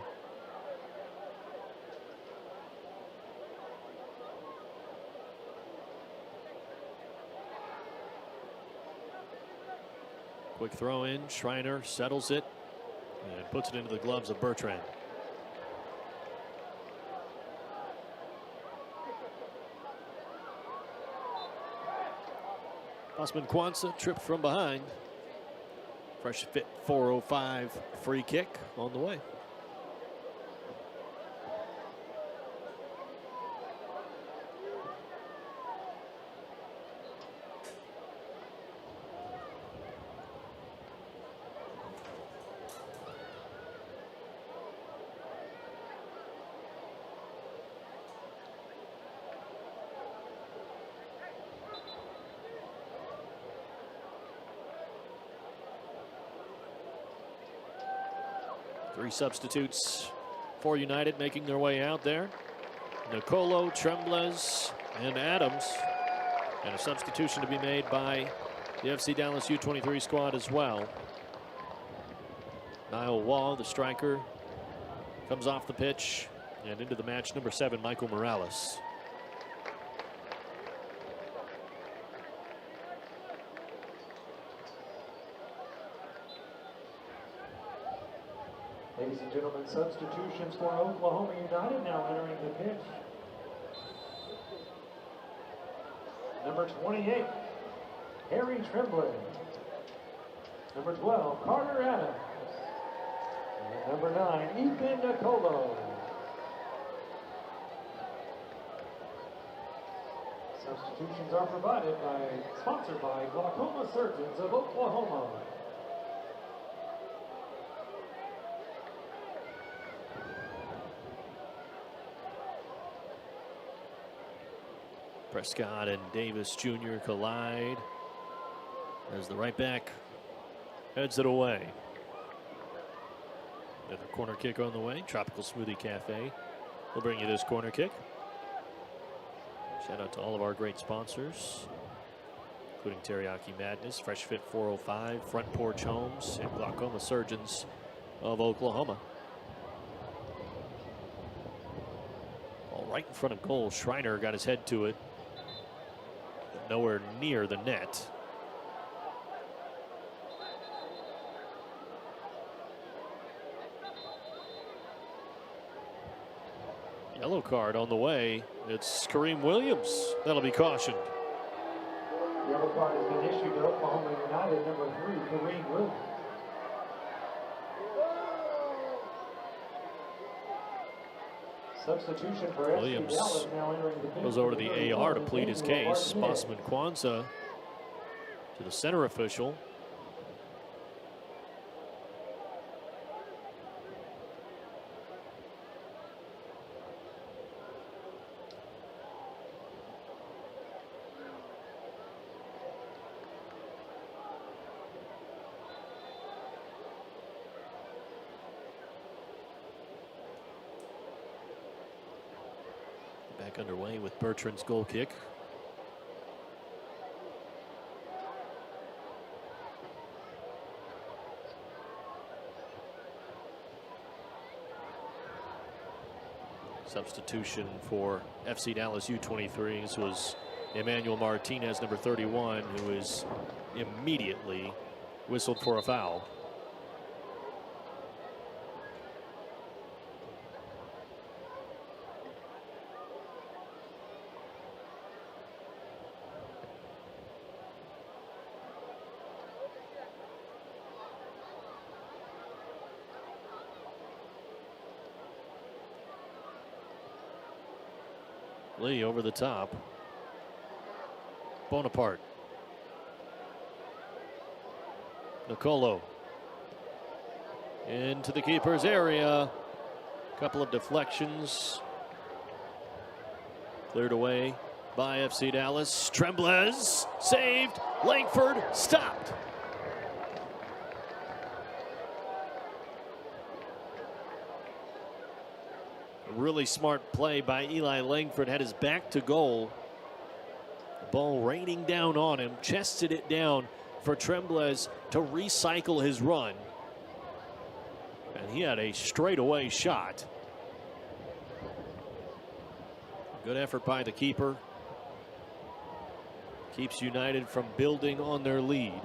[SPEAKER 1] Quick throw in. Schreiner settles it and puts it into the gloves of Bertrand. Osman Kwanzaa tripped from behind. Fresh fit 405 free kick on the way. Three substitutes for United making their way out there. Nicolo, Trembles, and Adams. And a substitution to be made by the FC Dallas U23 squad as well. Niall Waugh, the striker, comes off the pitch and into the match. Number 7, Michael Morales.
[SPEAKER 2] Ladies and gentlemen, substitutions for Oklahoma United now entering the pitch. Number 28, Harry Tremblay. Number 12, Carter Adams. And number 9, Ethan Nicolo. Substitutions are sponsored by Glaucoma Surgeons of Oklahoma.
[SPEAKER 1] Prescott and Davis Jr. collide as the right back heads it away. Another corner kick on the way. Tropical Smoothie Cafe will bring you this corner kick. Shout out to all of our great sponsors, including Teriyaki Madness, Fresh Fit 405, Front Porch Homes, and Glaucoma Surgeons of Oklahoma. All right in front of goal. Schreiner got his head to it. Nowhere near the net. Yellow card on the way. It's Kareem Williams. That'll be cautioned.
[SPEAKER 2] Yellow card has been issued to Oklahoma United, number 3, Kareem Williams. Substitution for
[SPEAKER 1] Williams
[SPEAKER 2] FC Dallas now entering the pitch.
[SPEAKER 1] Goes over to the AR to plead his case. Osman Kwanzaa to the center official. Back underway with Bertrand's goal kick. Substitution for FC Dallas U23s was Emmanuel Martinez, number 31, who is immediately whistled for a foul. Lee over the top. Bonaparte. Nicolo into the keeper's area. Couple of deflections. Cleared away by FC Dallas. Tremblez saved. Langford stopped. A really smart play by Eli Langford. Had his back to goal. The ball raining down on him. Chested it down for Tremblez to recycle his run. And he had a straightaway shot. Good effort by the keeper. Keeps United from building on their lead.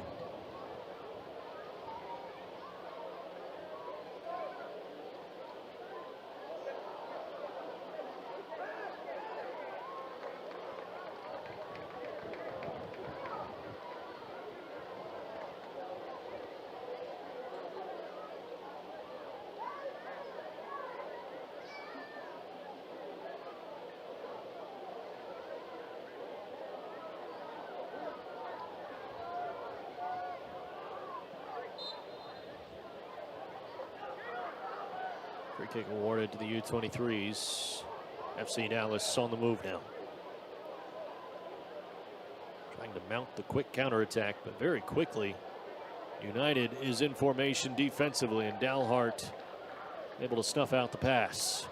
[SPEAKER 1] Free kick awarded to the U23s. FC Dallas on the move now. Trying to mount the quick counterattack, but very quickly United is in formation defensively, and Dalhart able to snuff out the pass.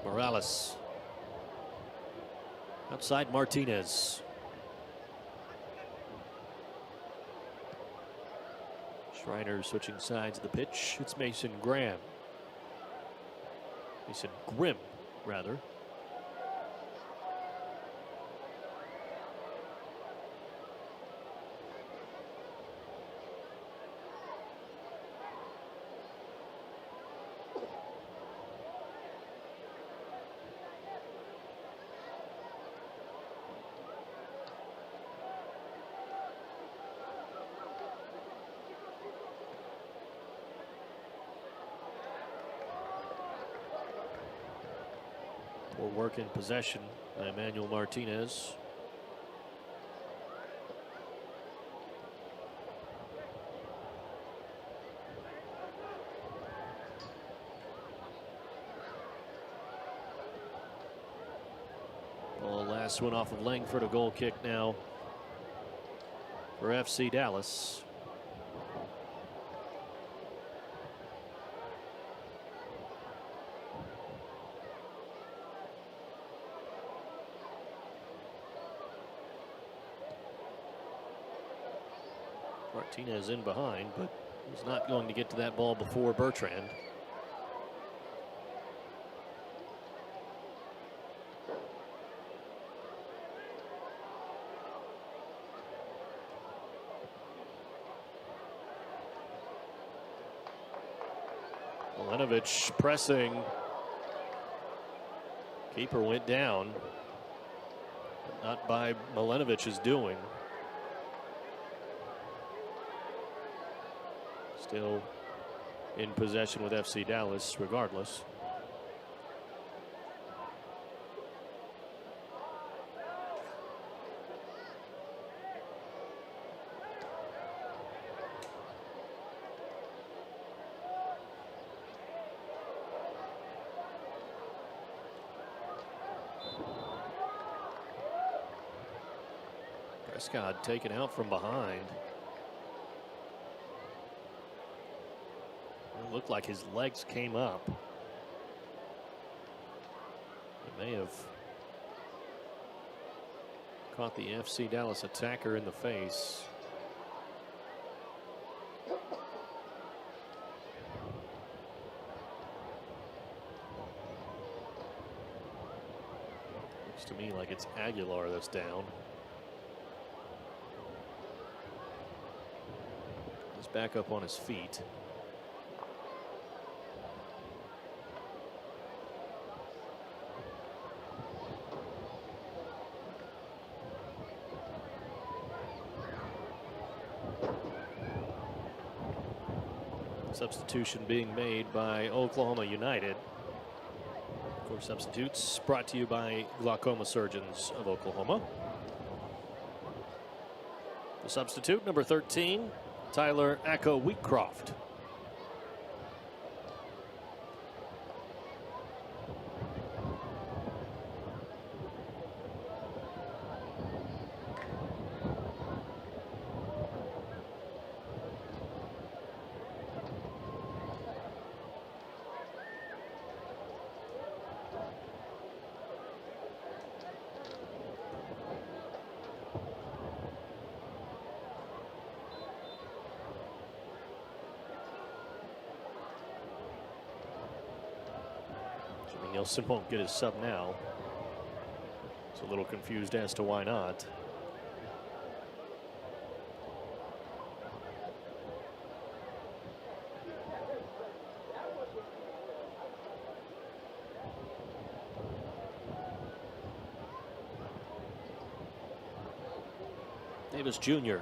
[SPEAKER 1] Morales. Outside Martinez. Schreiner switching sides of the pitch. It's Mason Grimm, rather. More work in possession by Emmanuel Martinez. Ball last one off of Langford. A goal kick now for FC Dallas. Martinez in behind, but he's not going to get to that ball before Bertrand. Milanovic pressing. Keeper went down. Not by Milanovic's doing. Still in possession with FC Dallas regardless. Prescott taken out from behind. It looked like his legs came up. It may have caught the FC Dallas attacker in the face. Looks to me like it's Aguilar that's down. He's back up on his feet. Substitution being made by Oklahoma United. For substitutes, brought to you by Glaucoma Surgeons of Oklahoma. The substitute, number 13, Tyler Wheatcroft. Nielsen won't get his sub now. He's a little confused as to why not. Davis Jr.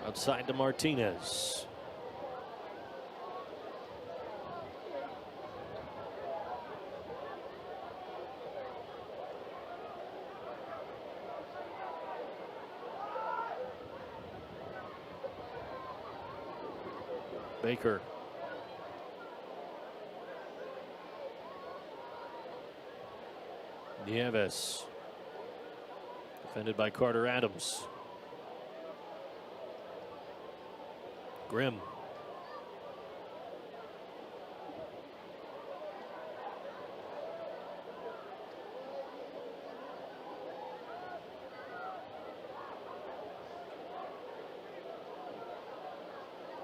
[SPEAKER 1] Outside to Martinez. Baker. Nieves. Defended by Carter Adams. Grimm.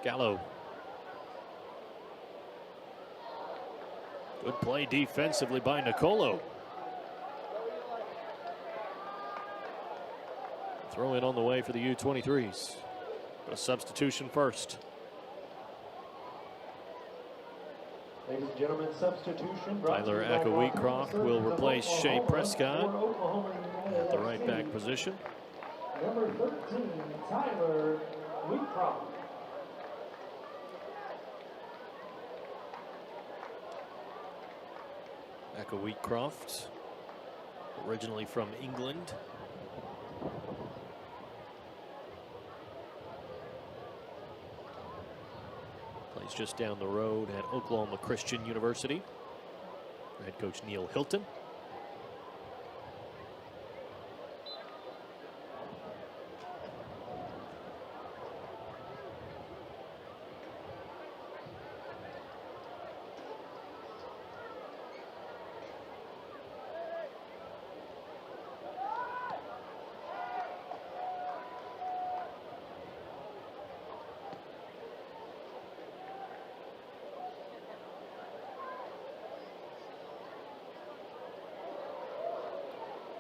[SPEAKER 1] Gallo. Good play defensively by Nicolo. Throw in on the way for the U23s. A substitution first.
[SPEAKER 2] Ladies and gentlemen, substitution.
[SPEAKER 1] Tyler Wheatcroft will replace Shea Prescott at the right back position.
[SPEAKER 2] Number 13, Tyler Wheatcroft.
[SPEAKER 1] Wheatcroft, originally from England. Plays just down the road at Oklahoma Christian University. Head coach Neil Hilton.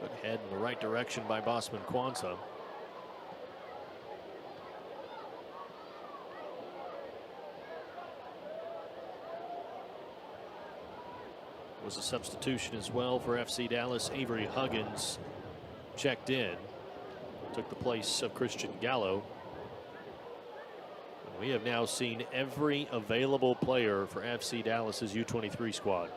[SPEAKER 1] Good head in the right direction by Bosman Kwanzaa. Was a substitution as well for FC Dallas. Avery Huggins checked in, took the place of Christian Gallo. And we have now seen every available player for FC Dallas's U23 squad.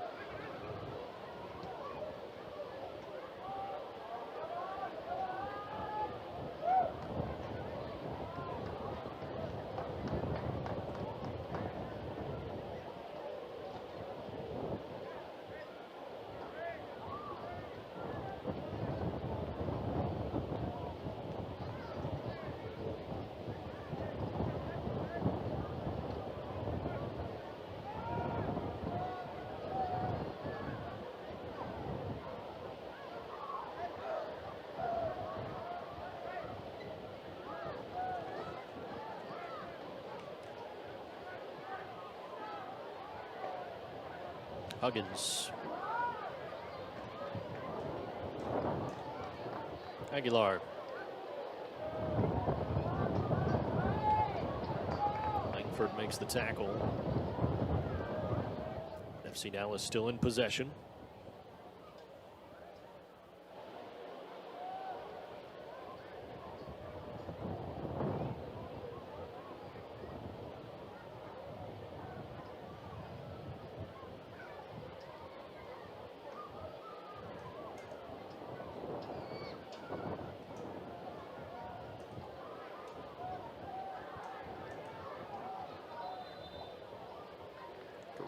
[SPEAKER 1] Huggins. Aguilar. Langford makes the tackle. FC Dallas still in possession.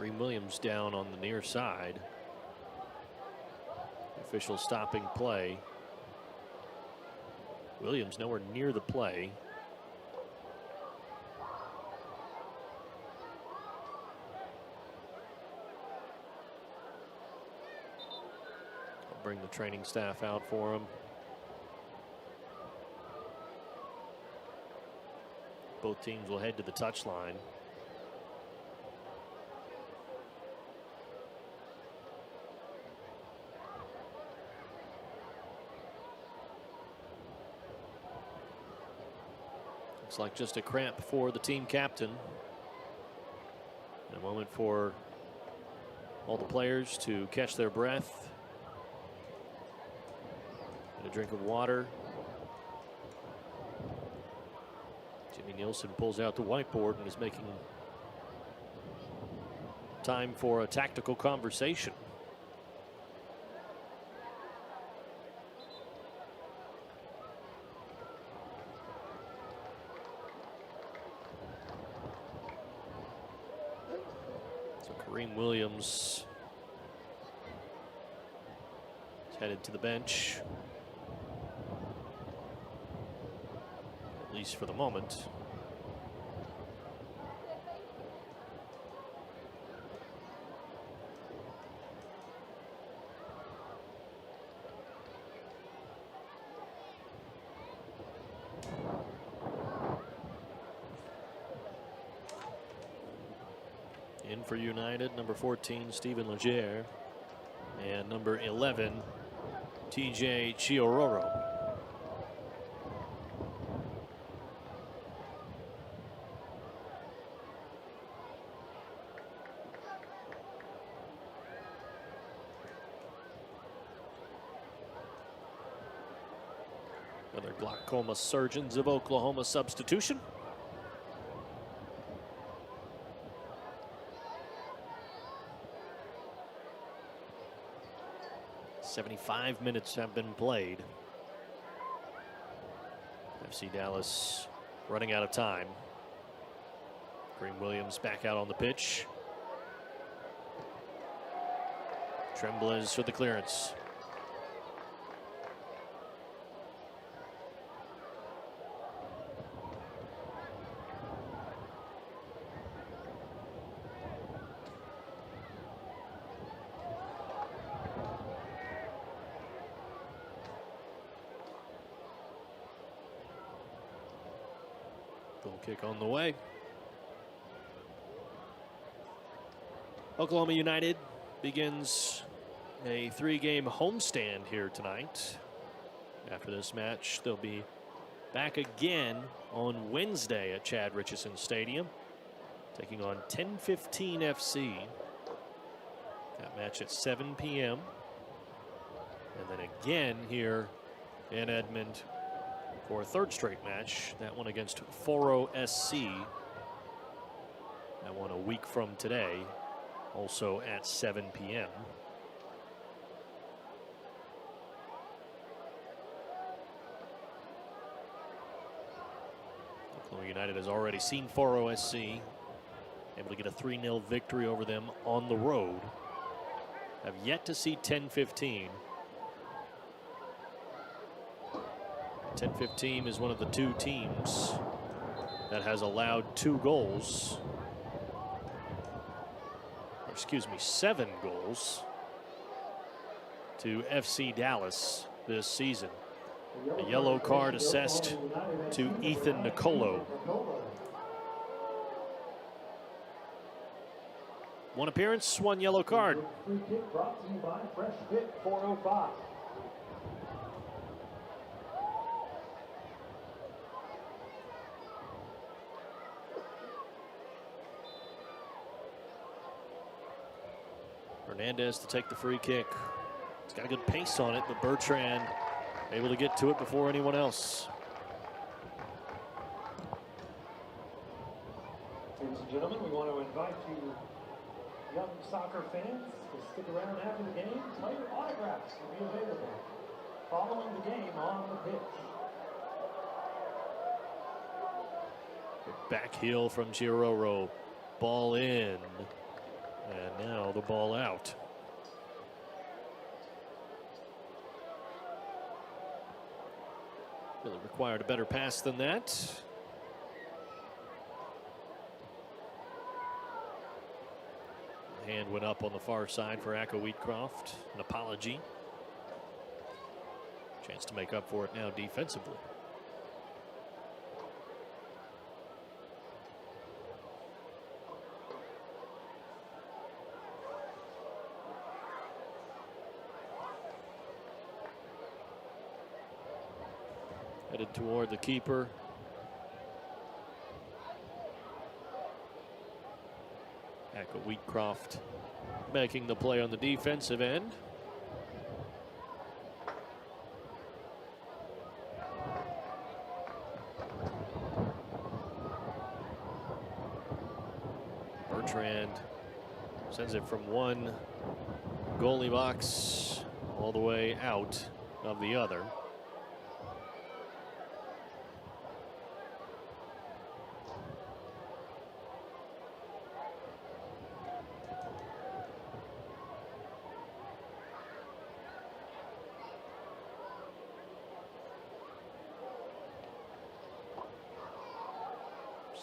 [SPEAKER 1] Kareem Williams down on the near side. Official stopping play. Williams nowhere near the play. I'll bring the training staff out for him. Both teams will head to the touchline. Looks like just a cramp for the team captain. And a moment for all the players to catch their breath. And a drink of water. Jimmy Nielsen pulls out the whiteboard and is making time for a tactical conversation. So Kareem Williams is headed to the bench, at least for the moment. In for United, number 14, Steven Leger, and number 11, TJ Chiororo. Another glaucoma surgeons of Oklahoma substitution. "75 minutes have been played. FC Dallas running out of time. Kareem Williams back out on the pitch. Tremblez for the clearance. Goal kick on the way. Oklahoma United begins a 3-game homestand here tonight. After this match, they'll be back again on Wednesday at Chad Richardson Stadium, taking on 10-15 FC. That match at 7 p.m. And then again here in Edmond for a third straight match, that one against Foro SC. That one a week from today, also at 7 p.m. Oklahoma United has already seen Foro SC, able to get a 3-0 victory over them on the road. Have yet to see 10-15. 10-15 is one of the two teams that has allowed 2 goals. Or excuse me, 7 goals to FC Dallas this season. A yellow card assessed to Ethan Nicolo. 1 appearance, 1 yellow card.
[SPEAKER 2] Free kick brought to you by Fresh Fit 405.
[SPEAKER 1] Hernandez to take the free kick. It's got a good pace on it, but Bertrand able to get to it before anyone else.
[SPEAKER 2] Ladies and gentlemen, we want to invite you young soccer fans to stick around after the game. Player autographs will be available following the game on the pitch.
[SPEAKER 1] Back heel from Chiororo. Ball in. And now the ball out. Really required a better pass than that. Hand went up on the far side for Akko Wheatcroft. An apology. Chance to make up for it now defensively. Headed toward the keeper. Akko Wheatcroft making the play on the defensive end. Bertrand sends it from one goalie box all the way out of the other.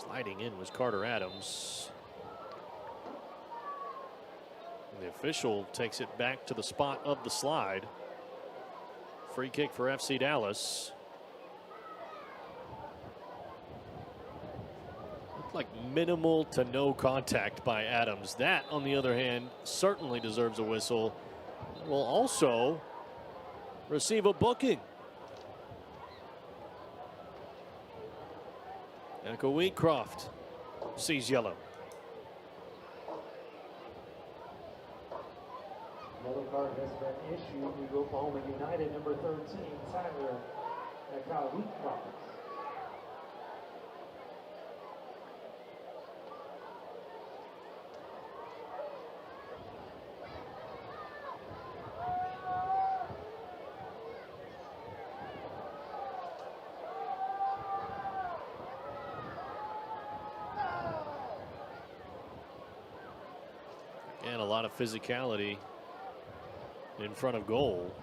[SPEAKER 1] Sliding in was Carter Adams. And the official takes it back to the spot of the slide. Free kick for FC Dallas. Looked like minimal to no contact by Adams. That, on the other hand, certainly deserves a whistle. Will also receive a booking. Akko Wheatcroft sees yellow.
[SPEAKER 2] Yellow card has been issued to Oklahoma United, number 13, Tyler Akko Wheatcroft.
[SPEAKER 1] And a lot of physicality in front of goal.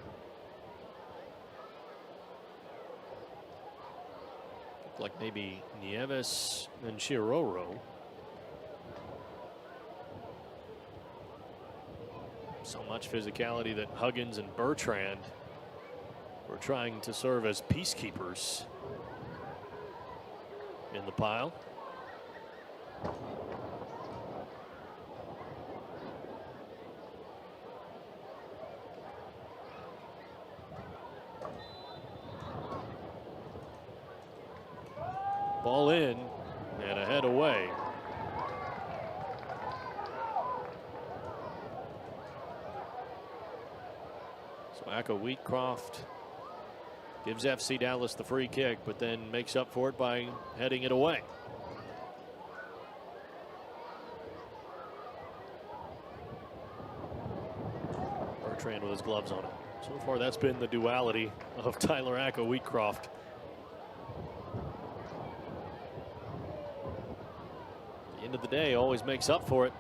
[SPEAKER 1] Looked like maybe Nieves and Chiroro. So much physicality that Huggins and Bertrand were trying to serve as peacekeepers in the pile. Ball in and a head away. So Akko Wheatcroft gives FC Dallas the free kick, but then makes up for it by heading it away. Bertrand with his gloves on it. So far, that's been the duality of Tyler Akko Wheatcroft. End of the day, always makes up for it.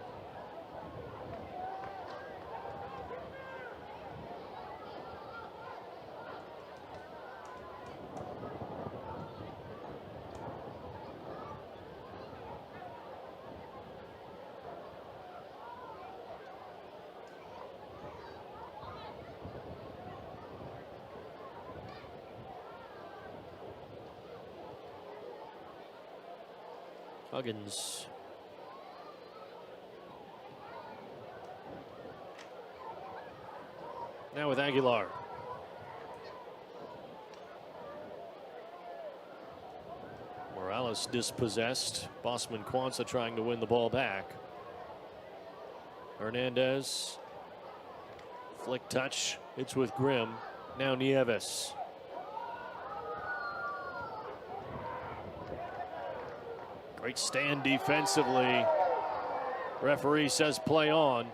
[SPEAKER 1] Huggins. Now with Aguilar. Morales dispossessed. Bosman Kwanzaa trying to win the ball back. Hernandez. Flick touch. It's with Grimm. Now Nieves. Great stand defensively. Referee says play on.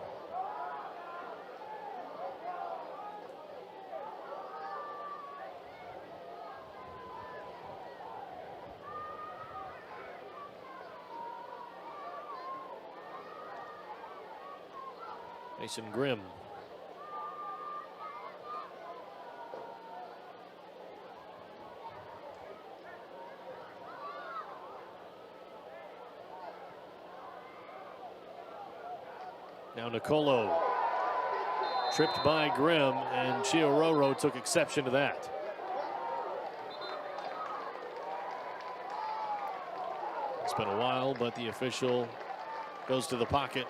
[SPEAKER 1] Mason Grimm. Now Nicolo tripped by Grimm, and Chiaroro took exception to that. It's been a while, but the official goes to the pocket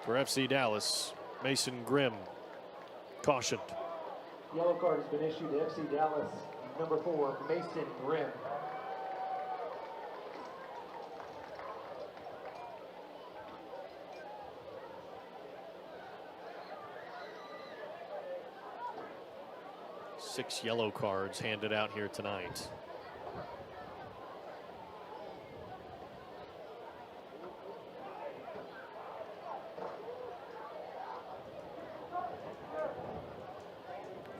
[SPEAKER 1] for FC Dallas. Mason Grimm cautioned.
[SPEAKER 2] Yellow card has been issued to FC Dallas, number 4, Mason Grimm.
[SPEAKER 1] Six yellow cards handed out here tonight.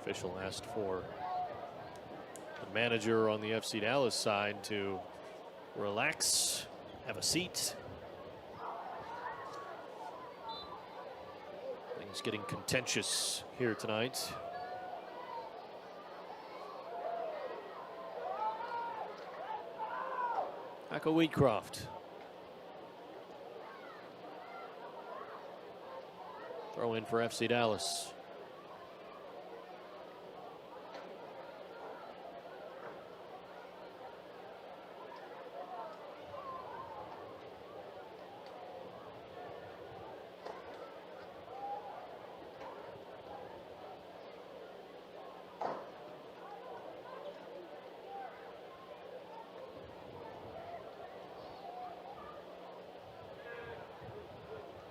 [SPEAKER 1] Official asked for the manager on the FC Dallas side to relax, have a seat. Things getting contentious here tonight. Echo Wheatcroft. Throw in for FC Dallas.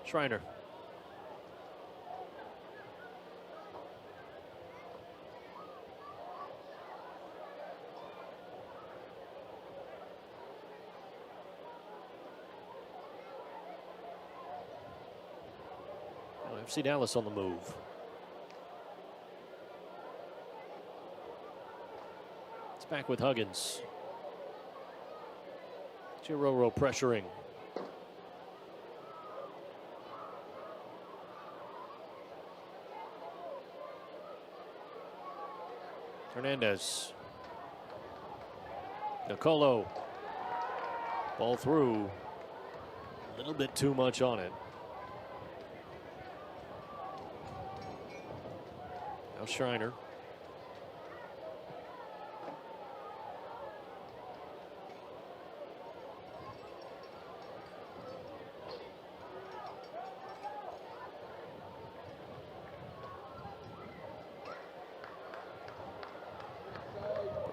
[SPEAKER 1] Schreiner. Well, FC Dallas on the move. It's back with Huggins. Chiaroro pressuring. Hernandez. Nicolo. Ball through. A little bit too much on it. Now Schreiner.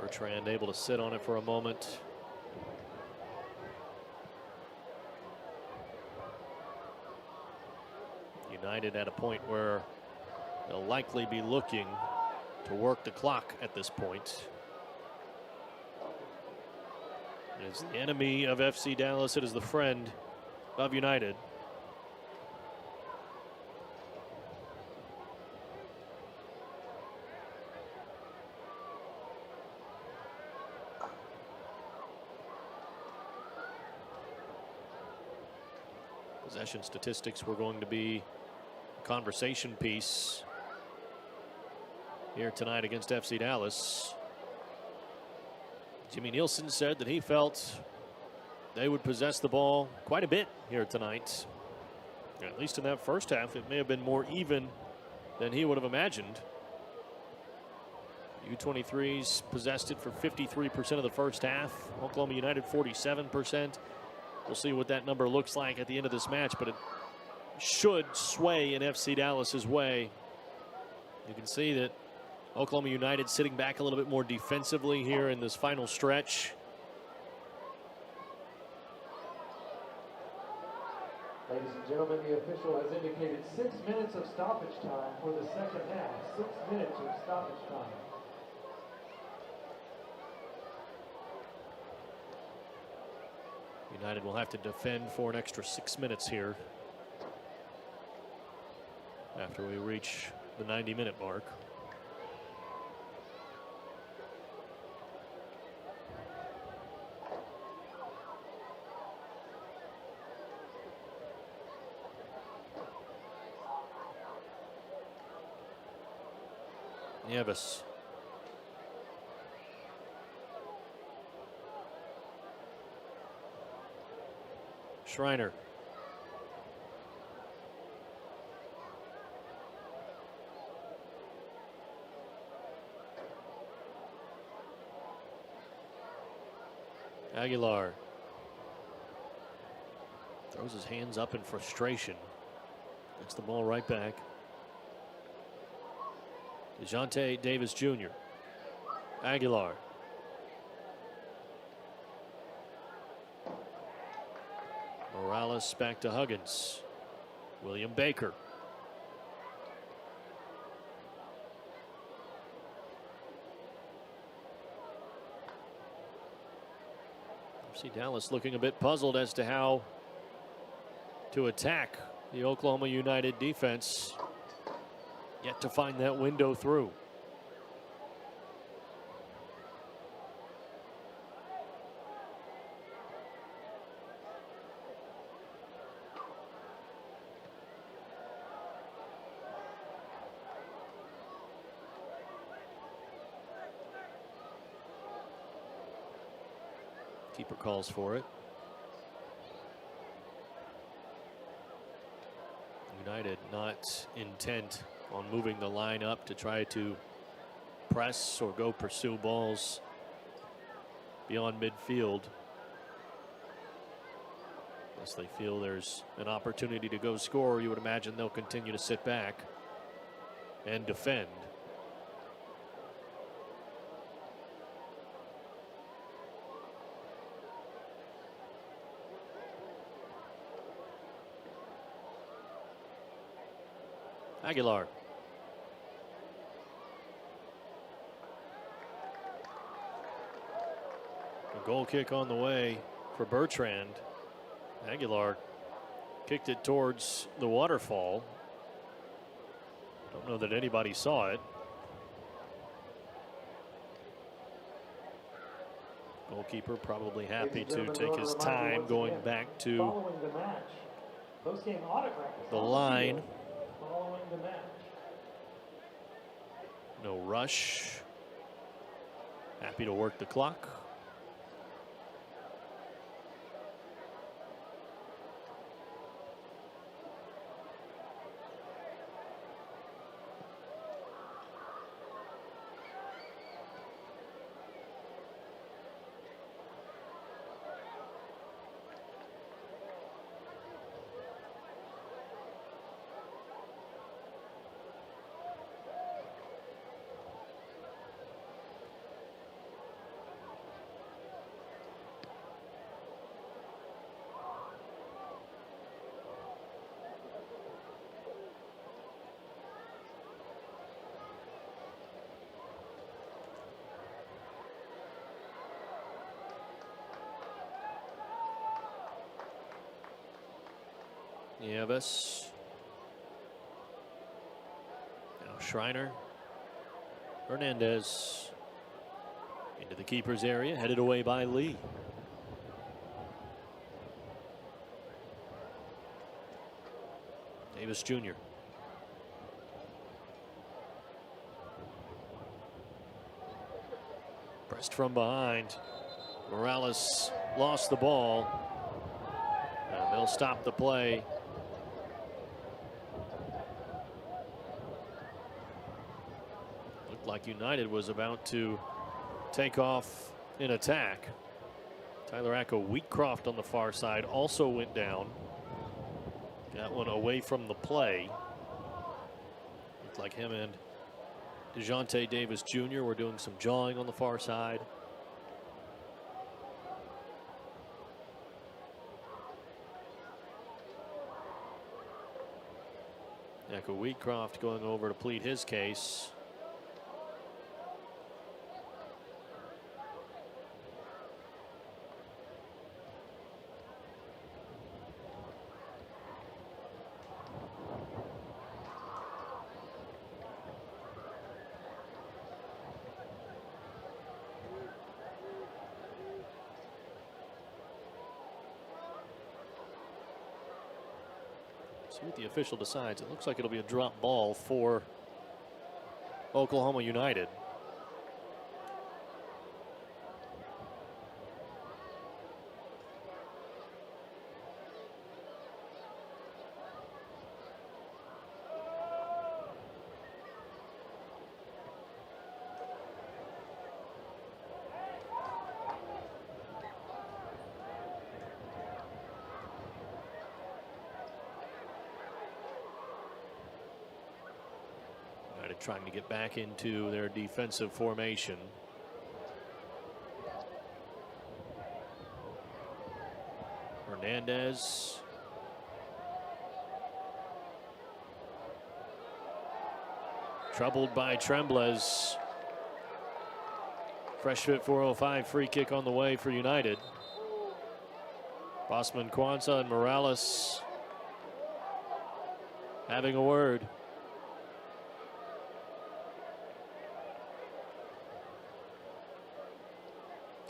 [SPEAKER 1] Bertrand able to sit on it for a moment. United at a point where they'll likely be looking to work the clock at this point. It is the enemy of FC Dallas. It is the friend of United. Possession statistics were going to be a conversation piece here tonight against FC Dallas. Jimmy Nielsen said that he felt they would possess the ball quite a bit here tonight. At least in that first half, it may have been more even than he would have imagined. U23s possessed it for 53% of the first half. Oklahoma United 47%. We'll see what that number looks like at the end of this match, but it should sway in FC Dallas's way. You can see that Oklahoma United sitting back a little bit more defensively here in this final stretch.
[SPEAKER 2] Ladies and gentlemen, the official has indicated 6 minutes of stoppage time for the second half. 6 minutes of stoppage time.
[SPEAKER 1] United will have to defend for an extra 6 minutes here after we reach the 90-minute mark. Nieves. Schreiner. Aguilar throws his hands up in frustration. Gets the ball right back. DeJounte Davis Jr. Aguilar. Morales back to Huggins. William Baker. See Dallas looking a bit puzzled as to how to attack the Oklahoma United defense. Yet to find that window through. Keeper calls for it. United not intent on moving the line up to try to press or go pursue balls beyond midfield. Unless they feel there's an opportunity to go score, you would imagine they'll continue to sit back and defend. Aguilar. A goal kick on the way for Bertrand. Aguilar kicked it towards the waterfall. Don't know that anybody saw it. Goalkeeper probably happy to take his time going back to the line.
[SPEAKER 2] Following the match.
[SPEAKER 1] No rush. Happy to work the clock. Nieves. Now Schreiner. Hernandez. Into the keeper's area, headed away by Lee. Davis Jr. Pressed from behind. Morales lost the ball. And they'll stop the play. Looked like United was about to take off in attack. Tyler Wheatcroft on the far side also went down. Got one away from the play. Looked like him and DeJounte Davis Jr. were doing some jawing on the far side. Wheatcroft going over to plead his case. See what the official decides. It looks like it'll be a drop ball for Oklahoma United. Trying to get back into their defensive formation. Hernandez. Troubled by Trembles. Fresh Fit 405 free kick on the way for United. Bosman, Kwanzaa, and Morales having a word.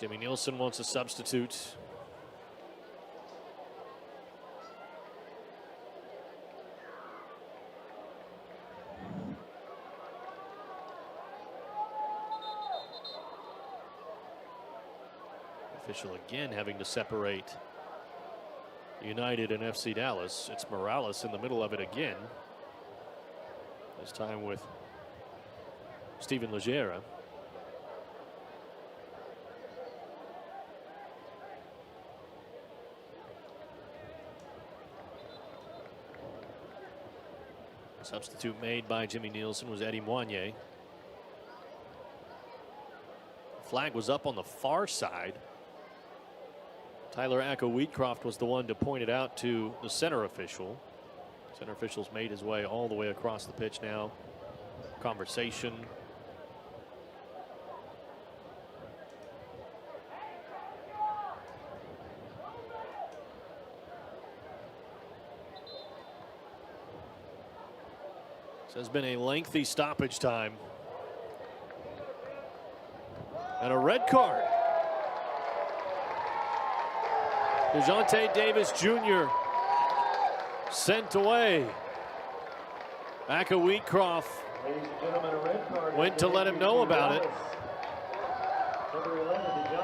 [SPEAKER 1] Jimmy Nielsen wants a substitute. Official again having to separate United and FC Dallas. It's Morales in the middle of it again. This time with Steven Legera. Substitute made by Jimmy Nielsen was Eddie Moignet. Flag was up on the far side. Tyler Acko-Wheatcroft was the one to point it out to the center official. Center official's made his way all the way across the pitch now. Conversation. This has been a lengthy stoppage time. And a red card. DeJounte Davis Jr. sent away. Acko-Wheatcroft went to let him know about it.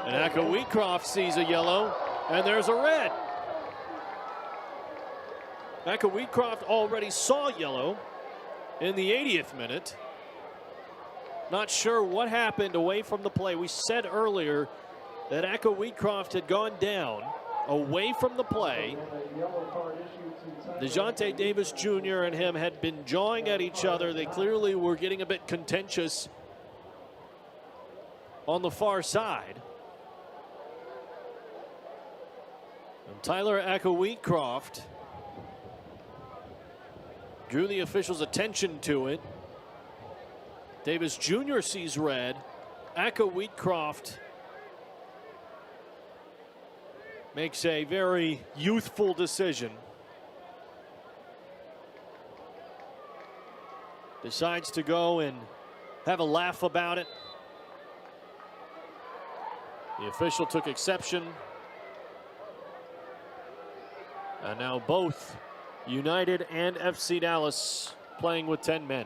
[SPEAKER 1] And Acko-Wheatcroft sees a yellow, and there's a red. Acko-Wheatcroft already saw yellow in the 80th minute. Not sure what happened away from the play. We said earlier that Acko-Wheatcroft had gone down away from the play. DeJounte Davis Jr. and him had been jawing at each other. They clearly were getting a bit contentious on the far side. And Tyler Acko-Wheatcroft drew the officials' attention to it. Davis Jr. sees red. Acko-Wheatcroft makes a very youthful decision. Decides to go and have a laugh about it. The official took exception. And now both United and FC Dallas playing with 10 men.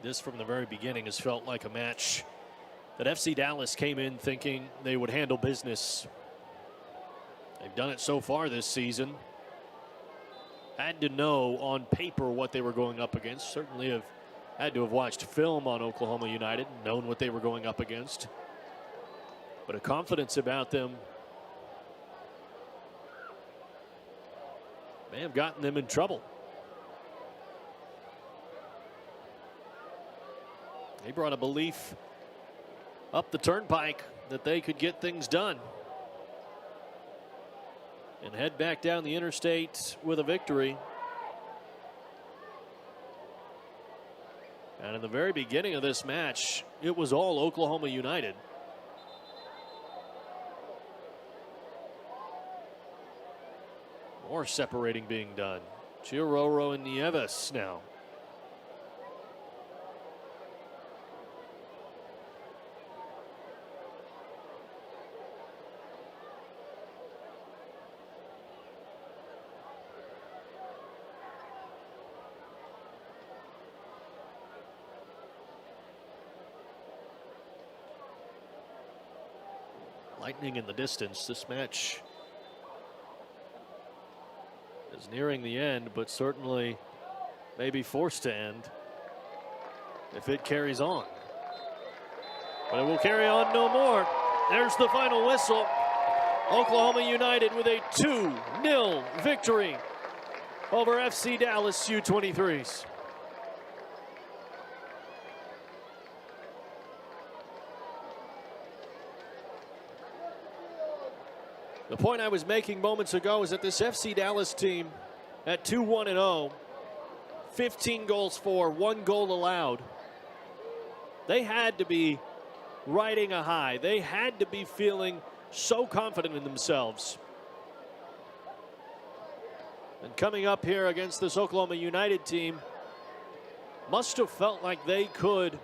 [SPEAKER 1] This from the very beginning has felt like a match that FC Dallas came in thinking they would handle business. They've done it so far this season. Had to know on paper what they were going up against. Certainly have had to have watched film on Oklahoma United and known what they were going up against. But a confidence about them may have gotten them in trouble. They brought a belief up the turnpike that they could get things done and head back down the interstate with a victory. And in the very beginning of this match, it was all Oklahoma United. More separating being done. Chiororo and Nieves now. Lightning in the distance. This match is nearing the end, but certainly may be forced to end if it carries on. But it will carry on no more. There's the final whistle. Oklahoma United with a 2-0 victory over FC Dallas U23s. The point I was making moments ago is that this FC Dallas team at 2-1-0, 15 goals for, 1 goal allowed. They had to be riding a high. They had to be feeling so confident in themselves. And coming up here against this Oklahoma United team, must have felt like they could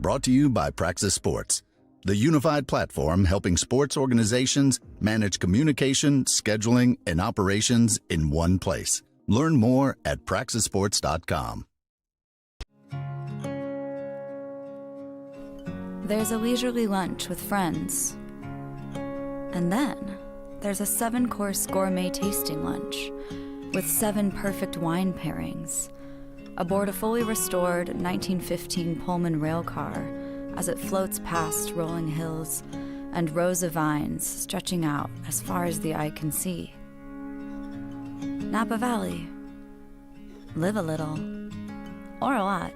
[SPEAKER 3] Brought to you by Praxis Sports, the unified platform helping sports organizations manage communication, scheduling, and operations in one place. Learn more at praxisports.com.
[SPEAKER 4] There's a leisurely lunch with friends. And then there's a 7-course gourmet tasting lunch with 7 perfect wine pairings aboard a fully restored 1915 Pullman rail car as it floats past rolling hills and rows of vines stretching out as far as the eye can see. Napa Valley. Live a little, or a lot.